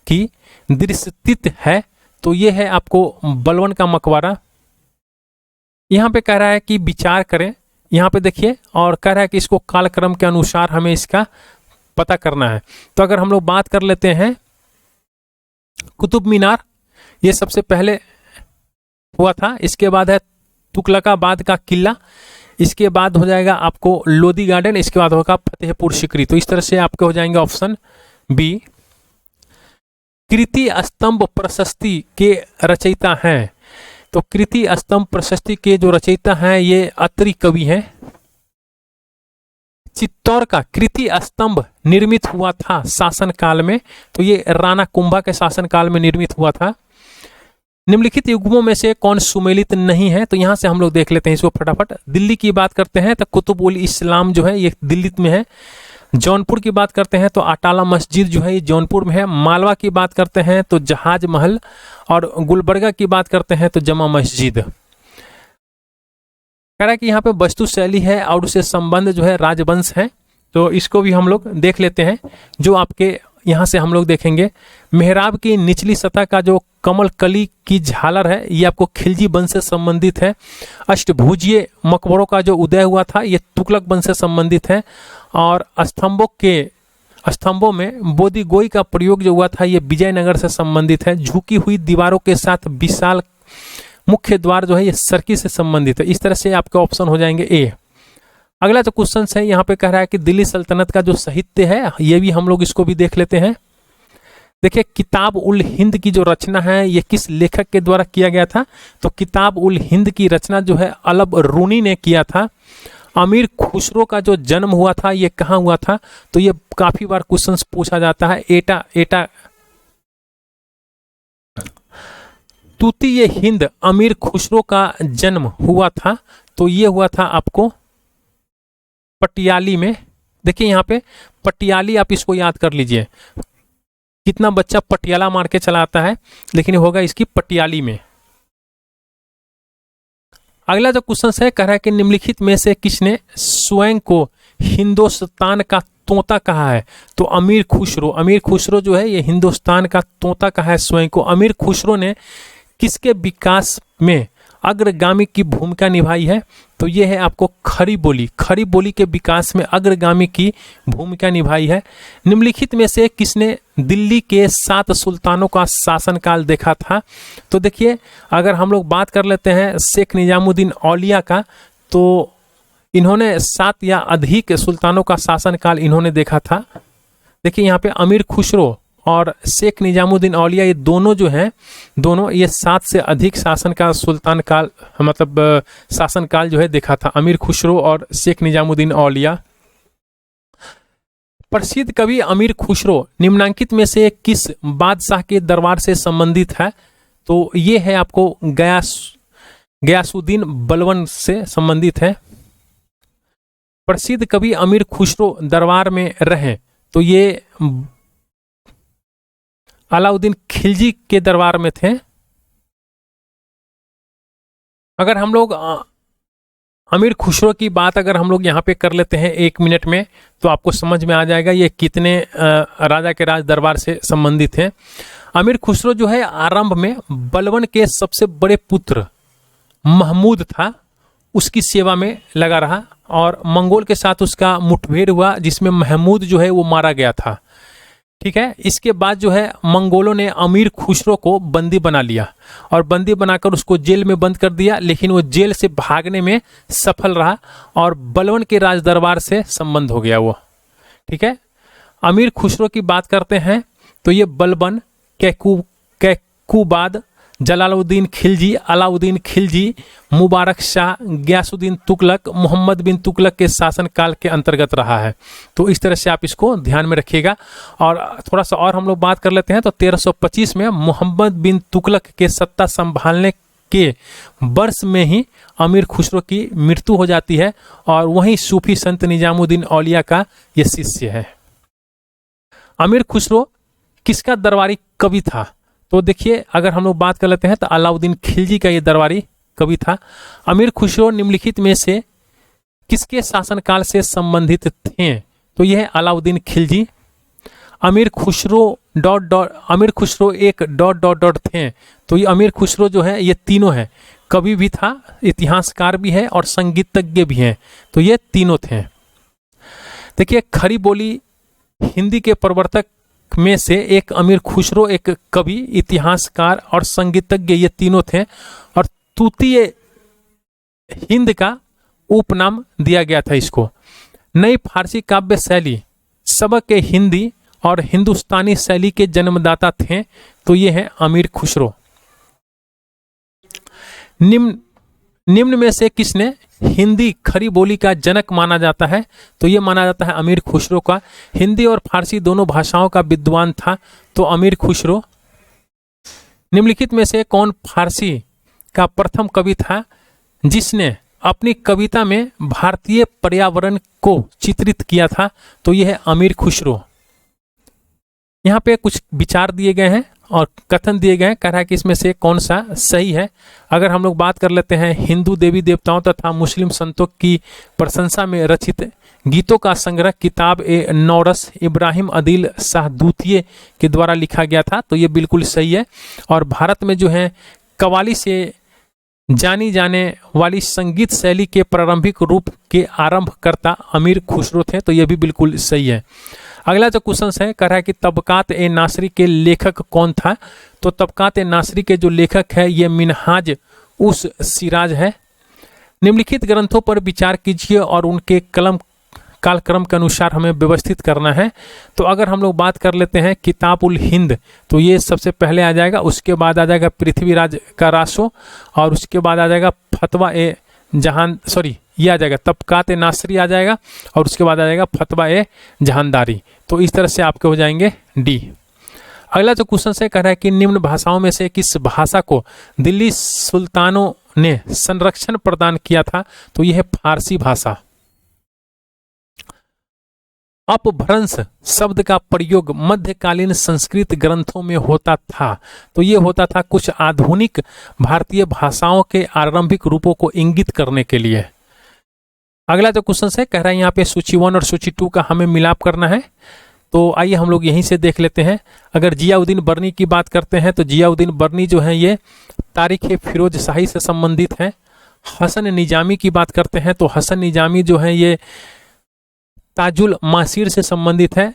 की दृष्टित है? तो ये है आपको बलवन का मकबरा। यहाँ पे कह रहा है कि विचार करें, यहाँ पे देखिए, और कह रहा है कि इसको कालक्रम के अनुसार हमें इसका पता करना है। तो अगर हम लोग बात कर लेते हैं, कुतुब मीनार ये सबसे पहले हुआ था, इसके बाद है तुगलकाबाद का किला, इसके बाद हो जाएगा आपको लोधी गार्डन, इसके बाद होगा फतेहपुर सीकरी। तो इस तरह से आपके हो जाएंगे ऑप्शन बी। कृति स्तंभ प्रशस्ति के रचयिता हैं? तो कृति स्तंभ प्रशस्ति के जो रचयिता हैं ये अत्रि कवि हैं। चित्तौड़ का कृति स्तंभ निर्मित हुआ था शासन काल में, तो ये राणा कुंभा के शासन काल में निर्मित हुआ था। निम्नलिखित युग्मों में से कौन सुमेलित नहीं है? तो यहां से हम लोग देख लेते हैं इसको फटाफट। दिल्ली की बात करते हैं तो कुतुब उल इस्लाम जो है ये दिल्ली में है। जौनपुर की बात करते हैं तो अटाला मस्जिद जो है ये जौनपुर में है। मालवा की बात करते हैं तो जहाज महल, और गुलबर्गा की बात करते हैं तो जमा मस्जिद। कह रहा है कि यहाँ पे वस्तु शैली है और उससे संबंध जो है राजवंश है, तो इसको भी हम लोग देख लेते हैं। जो आपके यहाँ से हम लोग देखेंगे, मेहराब की निचली सतह का जो कमल कली की झालर है ये आपको खिलजी वंश से संबंधित है। अष्टभुजीय मकबरों का जो उदय हुआ था ये तुगलक वंश से संबंधित है। और स्तंभों में बोधिगोई का प्रयोग जो हुआ था ये विजयनगर से संबंधित है। झुकी हुई दीवारों के साथ विशाल मुख्य द्वार जो है ये सर्की से संबंधित है। इस तरह से आपके ऑप्शन हो जाएंगे ए। अगला जो क्वेश्चन है यहाँ पे कह रहा है कि दिल्ली सल्तनत का जो साहित्य है ये भी हम लोग इसको भी देख लेते हैं। देखिए किताब उल हिंद की जो रचना है ये किस लेखक के द्वारा किया गया था? तो किताब उल हिंद की रचना जो है अलब रूनी ने किया था। अमीर खुसरो का जो जन्म हुआ था ये कहाँ हुआ था? तो ये काफी बार क्वेश्चंस पूछा जाता है। एटा तूतीय हिंद अमीर खुसरो का जन्म हुआ था, तो ये हुआ था आपको पटियाली में। देखिए यहाँ पे पटियाली, आप इसको याद कर लीजिए। कितना बच्चा पटियाला मार के चला आता है, लेकिन होगा इसकी पटियाली में। अगला जो क्वेश्चन है, कह रहा है कि निम्नलिखित में से किसने स्वयं को हिंदुस्तान का तोता कहा है? तो अमीर खुसरो। अमीर खुसरो जो है ये हिंदुस्तान का तोता कहा है स्वयं को। अमीर खुसरो ने किसके विकास में अग्रगामी की भूमिका निभाई है? तो ये है आपको खड़ी बोली। खड़ी बोली के विकास में अग्रगामी की भूमिका निभाई है। निम्नलिखित में से किसने दिल्ली के 7 सुल्तानों का शासनकाल देखा था? तो देखिए अगर हम लोग बात कर लेते हैं शेख निजामुद्दीन औलिया का, तो इन्होंने 7 या अधिक सुल्तानों का शासनकाल इन्होंने देखा था। देखिए यहाँ पे अमीर खुसरो और शेख निजामुद्दीन औलिया ये दोनों जो हैं, दोनों ये 7 से अधिक शासन का सुल्तान काल मतलब शासनकाल जो है देखा था, अमीर खुसरो और शेख निजामुद्दीन औलिया। प्रसिद्ध कवि अमीर खुसरो निम्नांकित में से किस बादशाह के दरबार से संबंधित है? तो ये है आपको गयासुद्दीन बलबन से संबंधित है। प्रसिद्ध कवि अमीर खुसरो दरबार में रहे, तो ये अलाउद्दीन खिलजी के दरबार में थे। अगर हम लोग अमीर खुसरो की बात अगर हम लोग यहाँ पे कर लेते हैं 1 मिनट में, तो आपको समझ में आ जाएगा ये कितने राजा के राज दरबार से संबंधित हैं। अमीर खुसरो जो है आरंभ में बलबन के सबसे बड़े पुत्र महमूद था, उसकी सेवा में लगा रहा और मंगोल के साथ उसका मुठभेड़ हुआ जिसमें महमूद जो है वो मारा गया था। ठीक है, इसके बाद जो है मंगोलों ने अमीर खुसरो को बंदी बना लिया और बंदी बनाकर उसको जेल में बंद कर दिया, लेकिन वो जेल से भागने में सफल रहा और बलबन के राज दरबार से संबंध हो गया वो। ठीक है, अमीर खुसरो की बात करते हैं तो ये बलबन, कैकुबाद, जलालुद्दीन खिलजी, अलाउद्दीन खिलजी, मुबारक शाह, गयासुद्दीन तुगलक, मोहम्मद बिन तुगलक के शासनकाल के अंतर्गत रहा है। तो इस तरह से आप इसको ध्यान में रखिएगा। और थोड़ा सा और हम लोग बात कर लेते हैं तो 1325 में मोहम्मद बिन तुगलक के सत्ता संभालने के वर्ष में ही अमीर खुसरो की मृत्यु हो जाती है और वहीं सूफी संत निजामुद्दीन औलिया का ये शिष्य है। अमीर खुसरो किसका दरबारी कवि था? तो देखिए अगर हम लोग बात कर लेते हैं तो अलाउद्दीन खिलजी का ये दरबारी कवि था। अमीर खुसरो निम्नलिखित में से किसके शासनकाल से संबंधित थे? तो यह है अलाउद्दीन खिलजी। अमीर खुसरो अमीर खुसरो एक ... थे, तो ये अमीर खुसरो जो है ये तीनों है, कवि भी था, इतिहासकार भी है और संगीतज्ञ भी हैं, तो ये तीनों थे। देखिए खड़ी बोली हिंदी के प्रवर्तक में से एक अमीर खुसरो एक कवि, इतिहासकार और संगीतज्ञ ये तीनों थे और तूतीय हिंद का उपनाम दिया गया था इसको। नई फारसी काव्य शैली, सबक हिंदी और हिंदुस्तानी शैली के जन्मदाता थे, तो ये है अमीर खुसरो। निम्न में से किसने हिंदी खड़ी बोली का जनक माना जाता है? तो ये माना जाता है अमीर खुसरो का। हिंदी और फारसी दोनों भाषाओं का विद्वान था, तो अमीर खुसरो। निम्नलिखित में से कौन फारसी का प्रथम कवि था जिसने अपनी कविता में भारतीय पर्यावरण को चित्रित किया था? तो यह है अमीर खुसरो। यहाँ पे कुछ विचार दिए गए हैं और कथन दिए गए हैं, कह रहा है कि इसमें से कौन सा सही है। अगर हम लोग बात कर लेते हैं हिंदू देवी देवताओं तथा मुस्लिम संतों की प्रशंसा में रचित गीतों का संग्रह किताब ए नौरस इब्राहिम अदील शाह दूतिये के द्वारा लिखा गया था, तो ये बिल्कुल सही है। और भारत में जो है कव्वाली से जानी जाने वाली संगीत शैली के प्रारंभिक रूप के आरंभकर्ता अमीर खुसरो थे, तो ये भी बिल्कुल सही है। अगला जो क्वेश्चन है कह रहा है कि तबकात ए नासरी के लेखक कौन था? तो तबकात ए नासरी के जो लेखक है ये मिनहाज उस सिराज है। निम्नलिखित ग्रंथों पर विचार कीजिए और उनके कालक्रम के अनुसार हमें व्यवस्थित करना है। तो अगर हम लोग बात कर लेते हैं किताब उल हिंद, तो ये सबसे पहले आ जाएगा, उसके बाद आ जाएगा पृथ्वीराज का रासो, और उसके बाद आ जाएगा फतवा ए जहान, सॉरी ये आ जाएगा तबकात ए नासरी आ जाएगा, और उसके बाद आ जाएगा फतवा ए जहानदारी। तो इस तरह से आपके हो जाएंगे डी। अगला जो क्वेश्चन से कह रहा है कि निम्न भाषाओं में से किस भाषा को दिल्ली सुल्तानों ने संरक्षण प्रदान किया था? तो यह है फारसी भाषा। अपभ्रंश शब्द का प्रयोग मध्यकालीन संस्कृत ग्रंथों में होता था। तो ये होता था कुछ आधुनिक भारतीय भाषाओं के आरंभिक रूपों को इंगित करने के लिए। अगला जो क्वेश्चन है कह रहा है यहाँ पे सूची 1 और सूची 2 का हमें मिलाप करना है। तो आइए हम लोग यहीं से देख लेते हैं। अगर जियाउद्दीन बर्नी की बात करते हैं तो जियाउद्दीन बर्नी जो है ये तारीख फिरोज शाही से संबंधित है। हसन निजामी की बात करते हैं तो हसन निजामी जो है ये ताजुल मासीर से संबंधित है।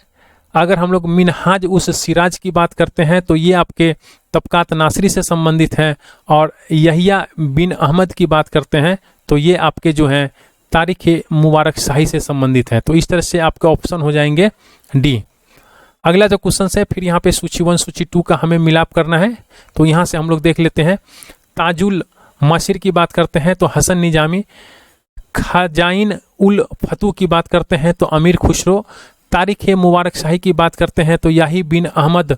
अगर हम लोग मिनहाज उस सिराज की बात करते हैं तो ये आपके तबकात नासरी से संबंधित है। और यहिया बिन अहमद की बात करते हैं तो ये आपके जो हैं तारीख मुबारक शाही से संबंधित है। तो इस तरह से आपके ऑप्शन हो जाएंगे डी। अगला जो क्वेश्चन है फिर यहाँ पे सूची 1 सूची 2 का हमें मिलाप करना है। तो यहाँ से हम लोग देख लेते हैं। ताजुल मासिर की बात करते हैं तो हसन निजामी, खजाइन उल फतू की बात करते हैं तो अमीर खुसरो, तारीख मुबारक शाही की बात करते हैं तो याही बिन अहमद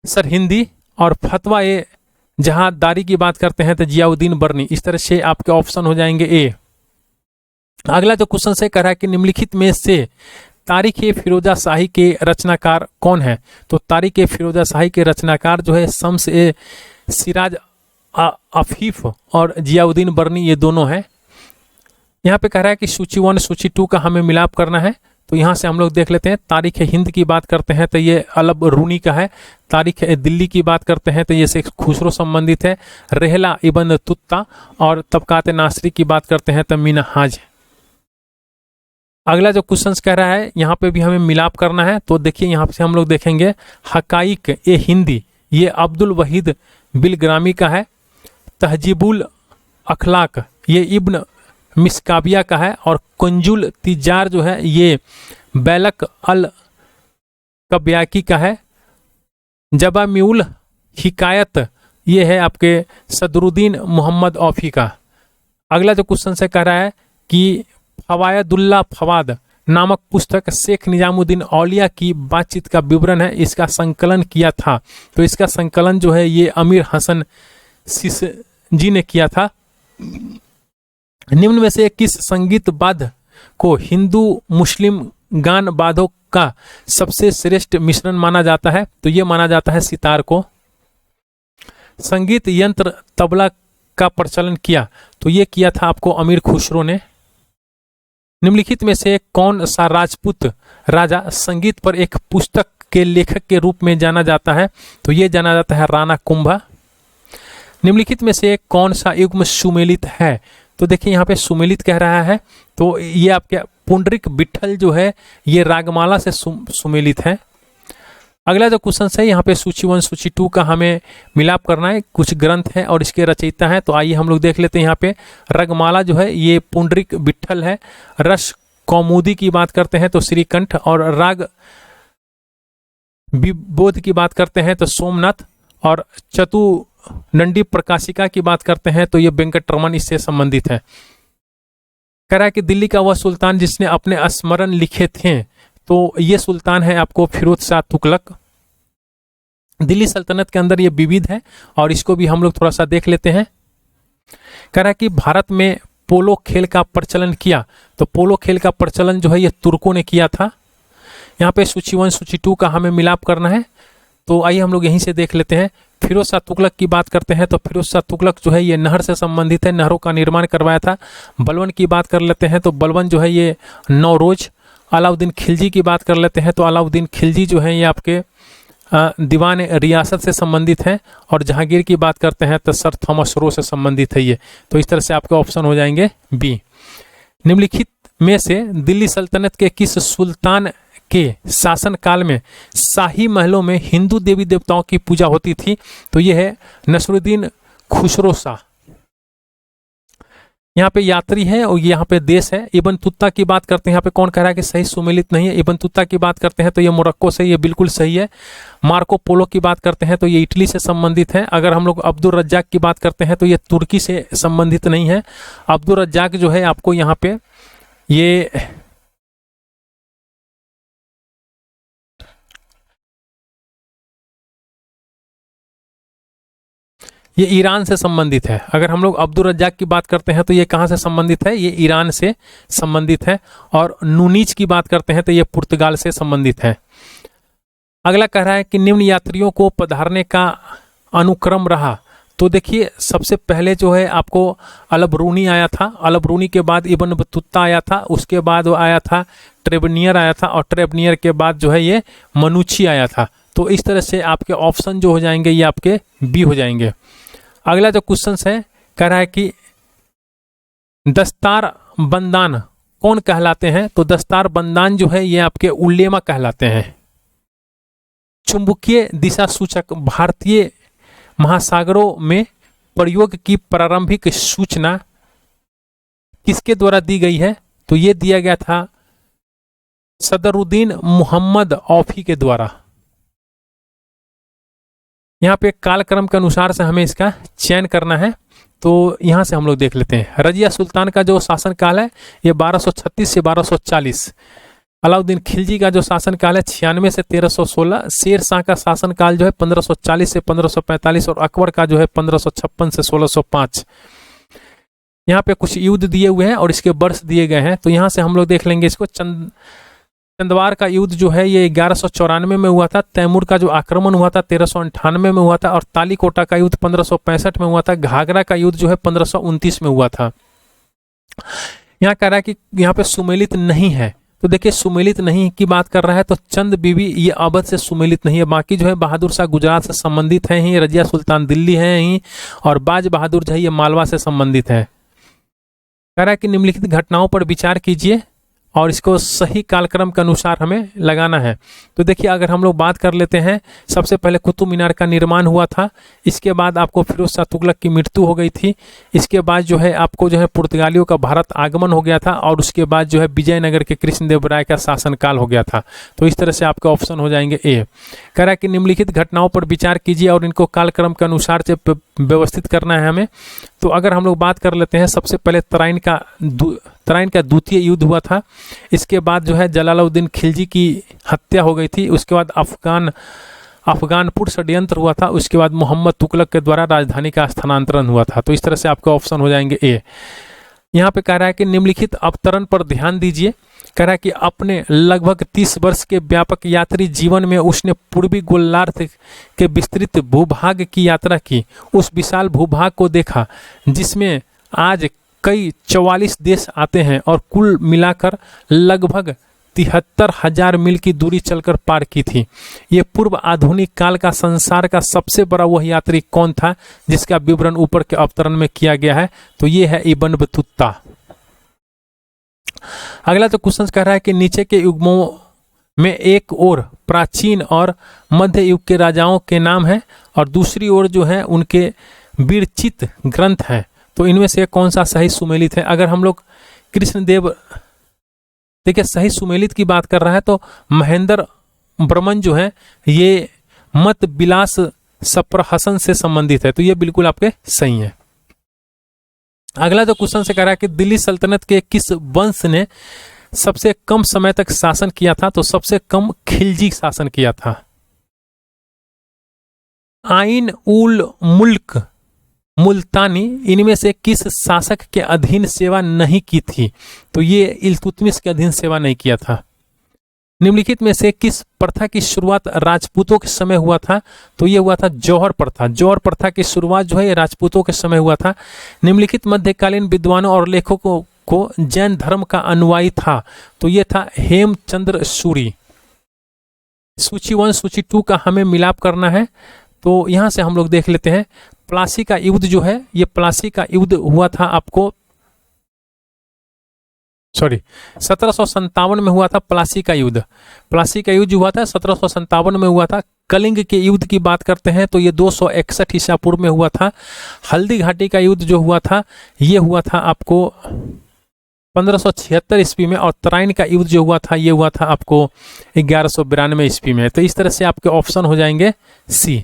सरहिंदी, और फतवा ए जहादारी की बात करते हैं तो जियाउद्दीन बर्नी। इस तरह से आपके ऑप्शन हो जाएंगे ए। अगला जो क्वेश्चन से कह रहा है कि निम्नलिखित में से तारीख फिरोजा शाही के रचनाकार कौन है? तो तारीख फिरोजा शाही के रचनाकार जो है शम्स ए सिराज अफीफ और जियाउद्दीन बर्नी, ये दोनों हैं। यहाँ पे कह रहा है कि सूची 1 सूची 2 का हमें मिलाप करना है। तो यहाँ से हम लोग देख लेते हैं। तारीख हिंद की बात करते हैं तो ये अलब रूनी का है। तारीख दिल्ली की बात करते हैं तो ये शेख खुसरो संबंधित है। रेहला इबन तुत्ता, और तबकात नासरी की बात करते हैं तो मिनहाज। अगला जो क्वेश्चन कह रहा है यहाँ पे भी हमें मिलाप करना है। तो देखिए यहाँ से हम लोग देखेंगे हकाइक ए हिंदी, ये अब्दुल वहीद बिलग्रामी का है। तहजीबुल अखलाक ये इब्न मिसकाबिया का है। और कुंजुल तिजार जो है ये बैलक अल कब्याकी का है। जबामिउल हिकायत ये है आपके सदरुद्दीन मोहम्मद औफी का। अगला जो क्वेश्चन से कह रहा है कि फवायदुल्ला फवाद नामक पुस्तक शेख निजामुद्दीन औलिया की बातचीत का विवरण है, इसका संकलन किया था। तो इसका संकलन जो है ये अमीर हसन सिसजी ने किया था। निम्न में से किस संगीत वाद्य को हिंदू मुस्लिम गान वाद्यों का सबसे श्रेष्ठ मिश्रण माना जाता है? तो ये माना जाता है सितार को। संगीत यंत्र तबला का प्रचलन किया तो ये किया था आपको अमीर खुसरो ने। निम्नलिखित में से कौन सा राजपूत राजा संगीत पर एक पुस्तक के लेखक के रूप में जाना जाता है? तो ये जाना जाता है राणा कुंभा। निम्नलिखित में से कौन सा युग्म सुमेलित है? तो देखिए यहाँ पे सुमेलित कह रहा है तो ये आपके पुंडरिक विठल जो है ये रागमाला से सुमेलित है। अगला जो क्वेश्चन है यहाँ पे सूची 1 सूची 2 का हमें मिलाप करना है। कुछ ग्रंथ है और इसके रचयिता हैं। तो आइए हम लोग देख लेते हैं। यहाँ पे रागमाला जो है ये पुंडरिक विठल है। रस कौमुदी की बात करते हैं तो श्रीकंठ, और राग विबोध की बात करते हैं तो सोमनाथ, और चतुनंडी प्रकाशिका की बात करते हैं तो ये वेंकटरमन इससे संबंधित है। कह रहा है कि दिल्ली का वह सुल्तान जिसने अपने स्मरण लिखे थे, तो ये सुल्तान है आपको फिरोज शाह तुगलक। दिल्ली सल्तनत के अंदर ये विविध है और इसको भी हम लोग थोड़ा सा देख लेते हैं। कह रहा है कि भारत में पोलो खेल का प्रचलन किया, तो पोलो खेल का प्रचलन जो है ये तुर्कों ने किया था। यहाँ पे सूची 1 सूची 2 का हमें मिलाप करना है। तो आइए हम लोग यहीं से देख लेते हैं। फिरोज शाह तुगलक की बात करते हैं तो फिरोज शाह तुगलक जो है ये नहर से संबंधित है, नहरों का निर्माण करवाया था। बलवन की बात कर लेते हैं तो बलवन जो है ये नौरोज। अलाउद्दीन खिलजी की बात कर लेते हैं तो अलाउद्दीन खिलजी जो है ये आपके दीवान रियासत से संबंधित हैं। और जहांगीर की बात करते हैं तो सर थॉमस रो से संबंधित है ये। तो इस तरह से आपके ऑप्शन हो जाएंगे बी। निम्नलिखित में से दिल्ली सल्तनत के किस सुल्तान के शासन काल में शाही महलों में हिंदू देवी देवताओं की पूजा होती थी? तो यह है नसरुद्दीन खुसरो शाह। यहाँ पे यात्री है और यहाँ पे देश है। इब्न तुत्ता की बात करते हैं, यहाँ पे कौन कह रहा है कि सही सुमेलित नहीं है। इब्न तुत्ता की बात करते हैं तो ये मोरक्को से, ये बिल्कुल सही है। मार्को पोलो की बात करते हैं तो ये इटली से संबंधित है। अगर हम लोग अब्दुल रज्जाक की बात करते हैं तो ये तुर्की से संबंधित नहीं है। अब्दुल रज्जाक जो है आपको यहाँ पे ये ईरान से संबंधित है। अगर हम लोग अब्दुल रज्जाक की बात करते हैं तो ये कहाँ से संबंधित है, ये ईरान से संबंधित है। और नूनीज की बात करते हैं तो ये पुर्तगाल से संबंधित है। अगला कह रहा है कि निम्न यात्रियों को पधारने का अनुक्रम रहा। तो देखिए सबसे पहले जो है आपको अलबरूनी आया था, अलबरूनी के बाद इब्न बतूता आया था, उसके बाद वो आया था ट्रेबनियर आया था, और ट्रेबनियर के बाद जो है ये मनुची आया था। तो इस तरह से आपके ऑप्शन जो हो जाएंगे ये आपके बी हो जाएंगे। अगला जो क्वेश्चन है कह रहा है कि दस्तार बंदान कौन कहलाते हैं। तो दस्तार बंदान जो है ये आपके उल्लेमा कहलाते हैं। चुंबकीय दिशा सूचक भारतीय महासागरों में प्रयोग की प्रारंभिक सूचना किसके द्वारा दी गई है। तो ये दिया गया था सदरुद्दीन मोहम्मद औफी के द्वारा। यहाँ पे कालक्रम के अनुसार से हमें इसका चयन करना है। तो यहाँ से हम लोग देख लेते हैं। रजिया सुल्तान का जो शासनकाल है ये 1236 से 1240। अलाउद्दीन खिलजी का जो शासनकाल है 96 से 1316। शेर शाह का शासनकाल जो है 1540 से 1545 और अकबर का जो है 1556 से 1605। यहाँ पे कुछ युद्ध दिए हुए हैं और इसके वर्ष दिए गए हैं। तो यहाँ से हम लोग देख लेंगे इसको। चंदवार का युद्ध जो है ये 1194 में हुआ था। तैमूर का जो आक्रमण हुआ था 1398 में हुआ था। और तालीकोटा का युद्ध 1565 में हुआ था। घाघरा का युद्ध जो है 1529 में हुआ था। यहाँ कह रहा है कि यहाँ पे सुमेलित नहीं है। तो देखिए सुमेलित नहीं की बात कर रहा है तो चंद बीबी ये अवध से सुमेलित नहीं है। बाकी जो है बहादुर शाह गुजरात से संबंधित है ही, रजिया सुल्तान दिल्ली है ही, और बाज बहादुर जो है ये मालवा से संबंधित है। कह रहा है कि निम्नलिखित घटनाओं पर विचार कीजिए और इसको सही कालक्रम के अनुसार हमें लगाना है। तो देखिए अगर हम लोग बात कर लेते हैं, सबसे पहले कुतुब मीनार का निर्माण हुआ था। इसके बाद आपको फिरोज शाह तुगलक की मृत्यु हो गई थी। इसके बाद जो है आपको जो है पुर्तगालियों का भारत आगमन हो गया था। और उसके बाद जो है विजयनगर के कृष्णदेव राय का शासनकाल हो गया था। तो इस तरह से आपके ऑप्शन हो जाएंगे ए। कह रहा है कि निम्नलिखित घटनाओं पर विचार कीजिए और इनको कालक्रम के अनुसार से व्यवस्थित करना है हमें। तो अगर हम लोग बात कर लेते हैं, सबसे पहले तराइन का द्वितीय युद्ध हुआ था। इसके बाद जो है जलालुद्दीन खिलजी की हत्या हो गई थी। उसके बाद अफगानपुर षड्यंत्र हुआ था। उसके बाद मोहम्मद तुगलक के द्वारा राजधानी का स्थानांतरण हुआ था। तो इस तरह से आपके ऑप्शन हो जाएंगे ए। यहाँ पे कह रहा है कि निम्नलिखित अवतरण पर ध्यान दीजिए। कह रहा है कि अपने लगभग 30 वर्ष के व्यापक यात्री जीवन में उसने पूर्वी गोलार्ध के विस्तृत भूभाग की यात्रा की। उस विशाल भूभाग को देखा जिसमें आज कई 44 देश आते हैं और कुल मिलाकर लगभग 73,000 मील की दूरी चलकर पार की थी। ये पूर्व आधुनिक काल का संसार का सबसे बड़ा वह यात्री कौन था जिसका विवरण ऊपर के अवतरण में किया गया है। तो ये है इब्न बतूता। अगला तो क्वेश्चन कह रहा है कि नीचे के युगों में एक ओर प्राचीन और मध्य युग के राजाओं के नाम है और दूसरी ओर जो है उनके विरचित ग्रंथ हैं। तो इनमें से कौन सा सही सुमेलित है। अगर हम लोग कृष्णदेव देखिए सही सुमेलित की बात कर रहा है तो महेंद्र वर्मन जो है ये मत विलास सप्रहसन से संबंधित है। तो ये बिल्कुल आपके सही है। अगला जो क्वेश्चन से कह रहा है कि दिल्ली सल्तनत के किस वंश ने सबसे कम समय तक शासन किया था। तो सबसे कम खिलजी शासन किया था। आइन उल मुल्क मुल्तानी इनमें से किस शासक के अधीन सेवा नहीं की थी। तो ये इल्तुतमिश के अधीन सेवा नहीं किया था। निम्नलिखित में से किस प्रथा की शुरुआत राजपूतों के समय हुआ था। तो ये हुआ था जौहर प्रथा। जौहर प्रथा की शुरुआत जो है ये राजपूतों के समय हुआ था। निम्नलिखित मध्यकालीन विद्वानों और लेखकों को जैन धर्म का अनुयायी था। तो ये था हेमचंद्र सूरी। सूची 1 सूची 2 का हमें मिलाप करना है। तो यहां से हम लोग देख लेते हैं प्लासी का युद्ध जो है ये प्लासी का युद्ध हुआ था आपको 1757 में हुआ था। प्लासी का युद्ध हुआ था 1757 में हुआ था। कलिंग के युद्ध की बात करते हैं तो ये 261 ईसा पूर्व में हुआ था। हल्दी घाटी का युद्ध जो हुआ था ये हुआ था आपको 1576 ईस्वी में, और तराइन का युद्ध जो हुआ था ये हुआ था आपको 1192 ईस्वी में। तो इस तरह से आपके ऑप्शन हो जाएंगे सी।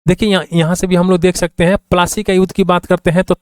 देखिए यहाँ से भी हम लोग देख सकते हैं, प्लासी का युद्ध की बात करते हैं तो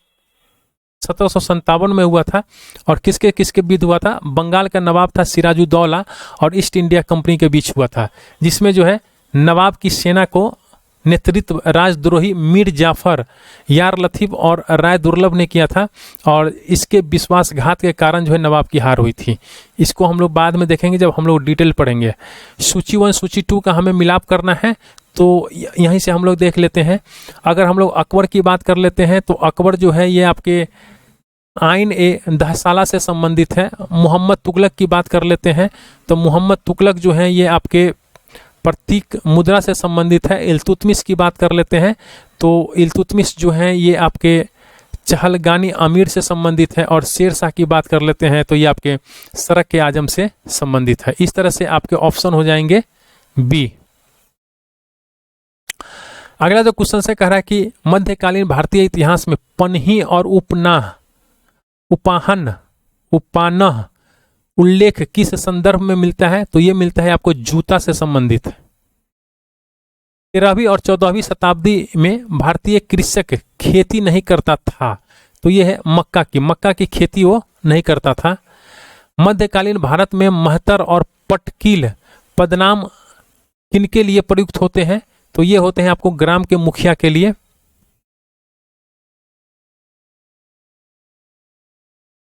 1757 में हुआ था, और किसके किसके बीच हुआ था, बंगाल का नवाब था सिराजुद्दौला और ईस्ट इंडिया कंपनी के बीच हुआ था, जिसमें जो है नवाब की सेना को नेतृत्व राजद्रोही मीर जाफर, यार लतीफ और राय दुर्लभ ने किया था, और इसके विश्वासघात के कारण जो है नवाब की हार हुई थी। इसको हम लोग बाद में देखेंगे जब हम लोग डिटेल पढ़ेंगे। सूची 1 सूची 2 का हमें मिलाप करना है, तो यहीं से हम लोग देख लेते हैं। अगर हम लोग अकबर की बात कर लेते हैं तो अकबर जो है ये आपके आइन ए दहसाला से संबंधित है। मोहम्मद तुगलक की बात कर लेते हैं तो मोहम्मद तुगलक जो है ये आपके प्रतीक मुद्रा से संबंधित है। इल्तुतमिश की बात कर लेते हैं तो इल्तुतमिश जो है ये आपके चहलगानी अमीर से संबंधित है, और शेर शाह की बात कर लेते हैं तो ये आपके सरक के आजम से संबंधित है। इस तरह से आपके ऑप्शन हो जाएंगे बी। अगला जो क्वेश्चन से कह रहा है कि मध्यकालीन भारतीय इतिहास में पन्ही और उपानह उल्लेख किस संदर्भ में मिलता है, तो ये मिलता है आपको जूता से संबंधित। 13वीं और 14वीं शताब्दी में भारतीय कृषक खेती नहीं करता था, तो ये है मक्का की खेती वो नहीं करता था। मध्यकालीन भारत में महतर और पटकील पदनाम किनके लिए प्रयुक्त होते हैं, तो ये होते हैं आपको ग्राम के मुखिया के लिए।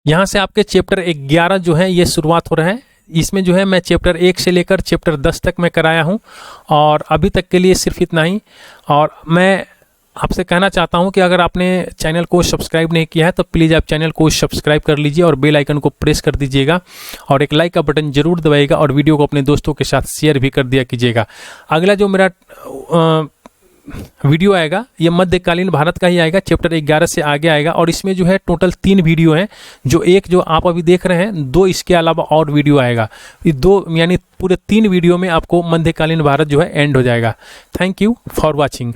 यहां से आपके चैप्टर 11 जो है ये शुरुआत हो रहा है। इसमें जो है मैं चैप्टर 1 से लेकर चैप्टर 10 तक मैं कराया हूं, और अभी तक के लिए सिर्फ इतना ही। और मैं आपसे कहना चाहता हूं कि अगर आपने चैनल को सब्सक्राइब नहीं किया है तो प्लीज़ आप चैनल को सब्सक्राइब कर लीजिए और बेल आइकन को प्रेस कर दीजिएगा, और एक लाइक का बटन जरूर दबाइएगा, और वीडियो को अपने दोस्तों के साथ शेयर भी कर दिया कीजिएगा। अगला जो मेरा वीडियो आएगा ये मध्यकालीन भारत का ही आएगा, चैप्टर 11 से आगे आएगा, और इसमें जो है टोटल 3 वीडियो हैं। जो एक जो आप अभी देख रहे हैं 2 इसके अलावा और वीडियो आएगा। ये 2 यानी पूरे 3 वीडियो में आपको मध्यकालीन भारत जो है एंड हो जाएगा। Thank you for watching.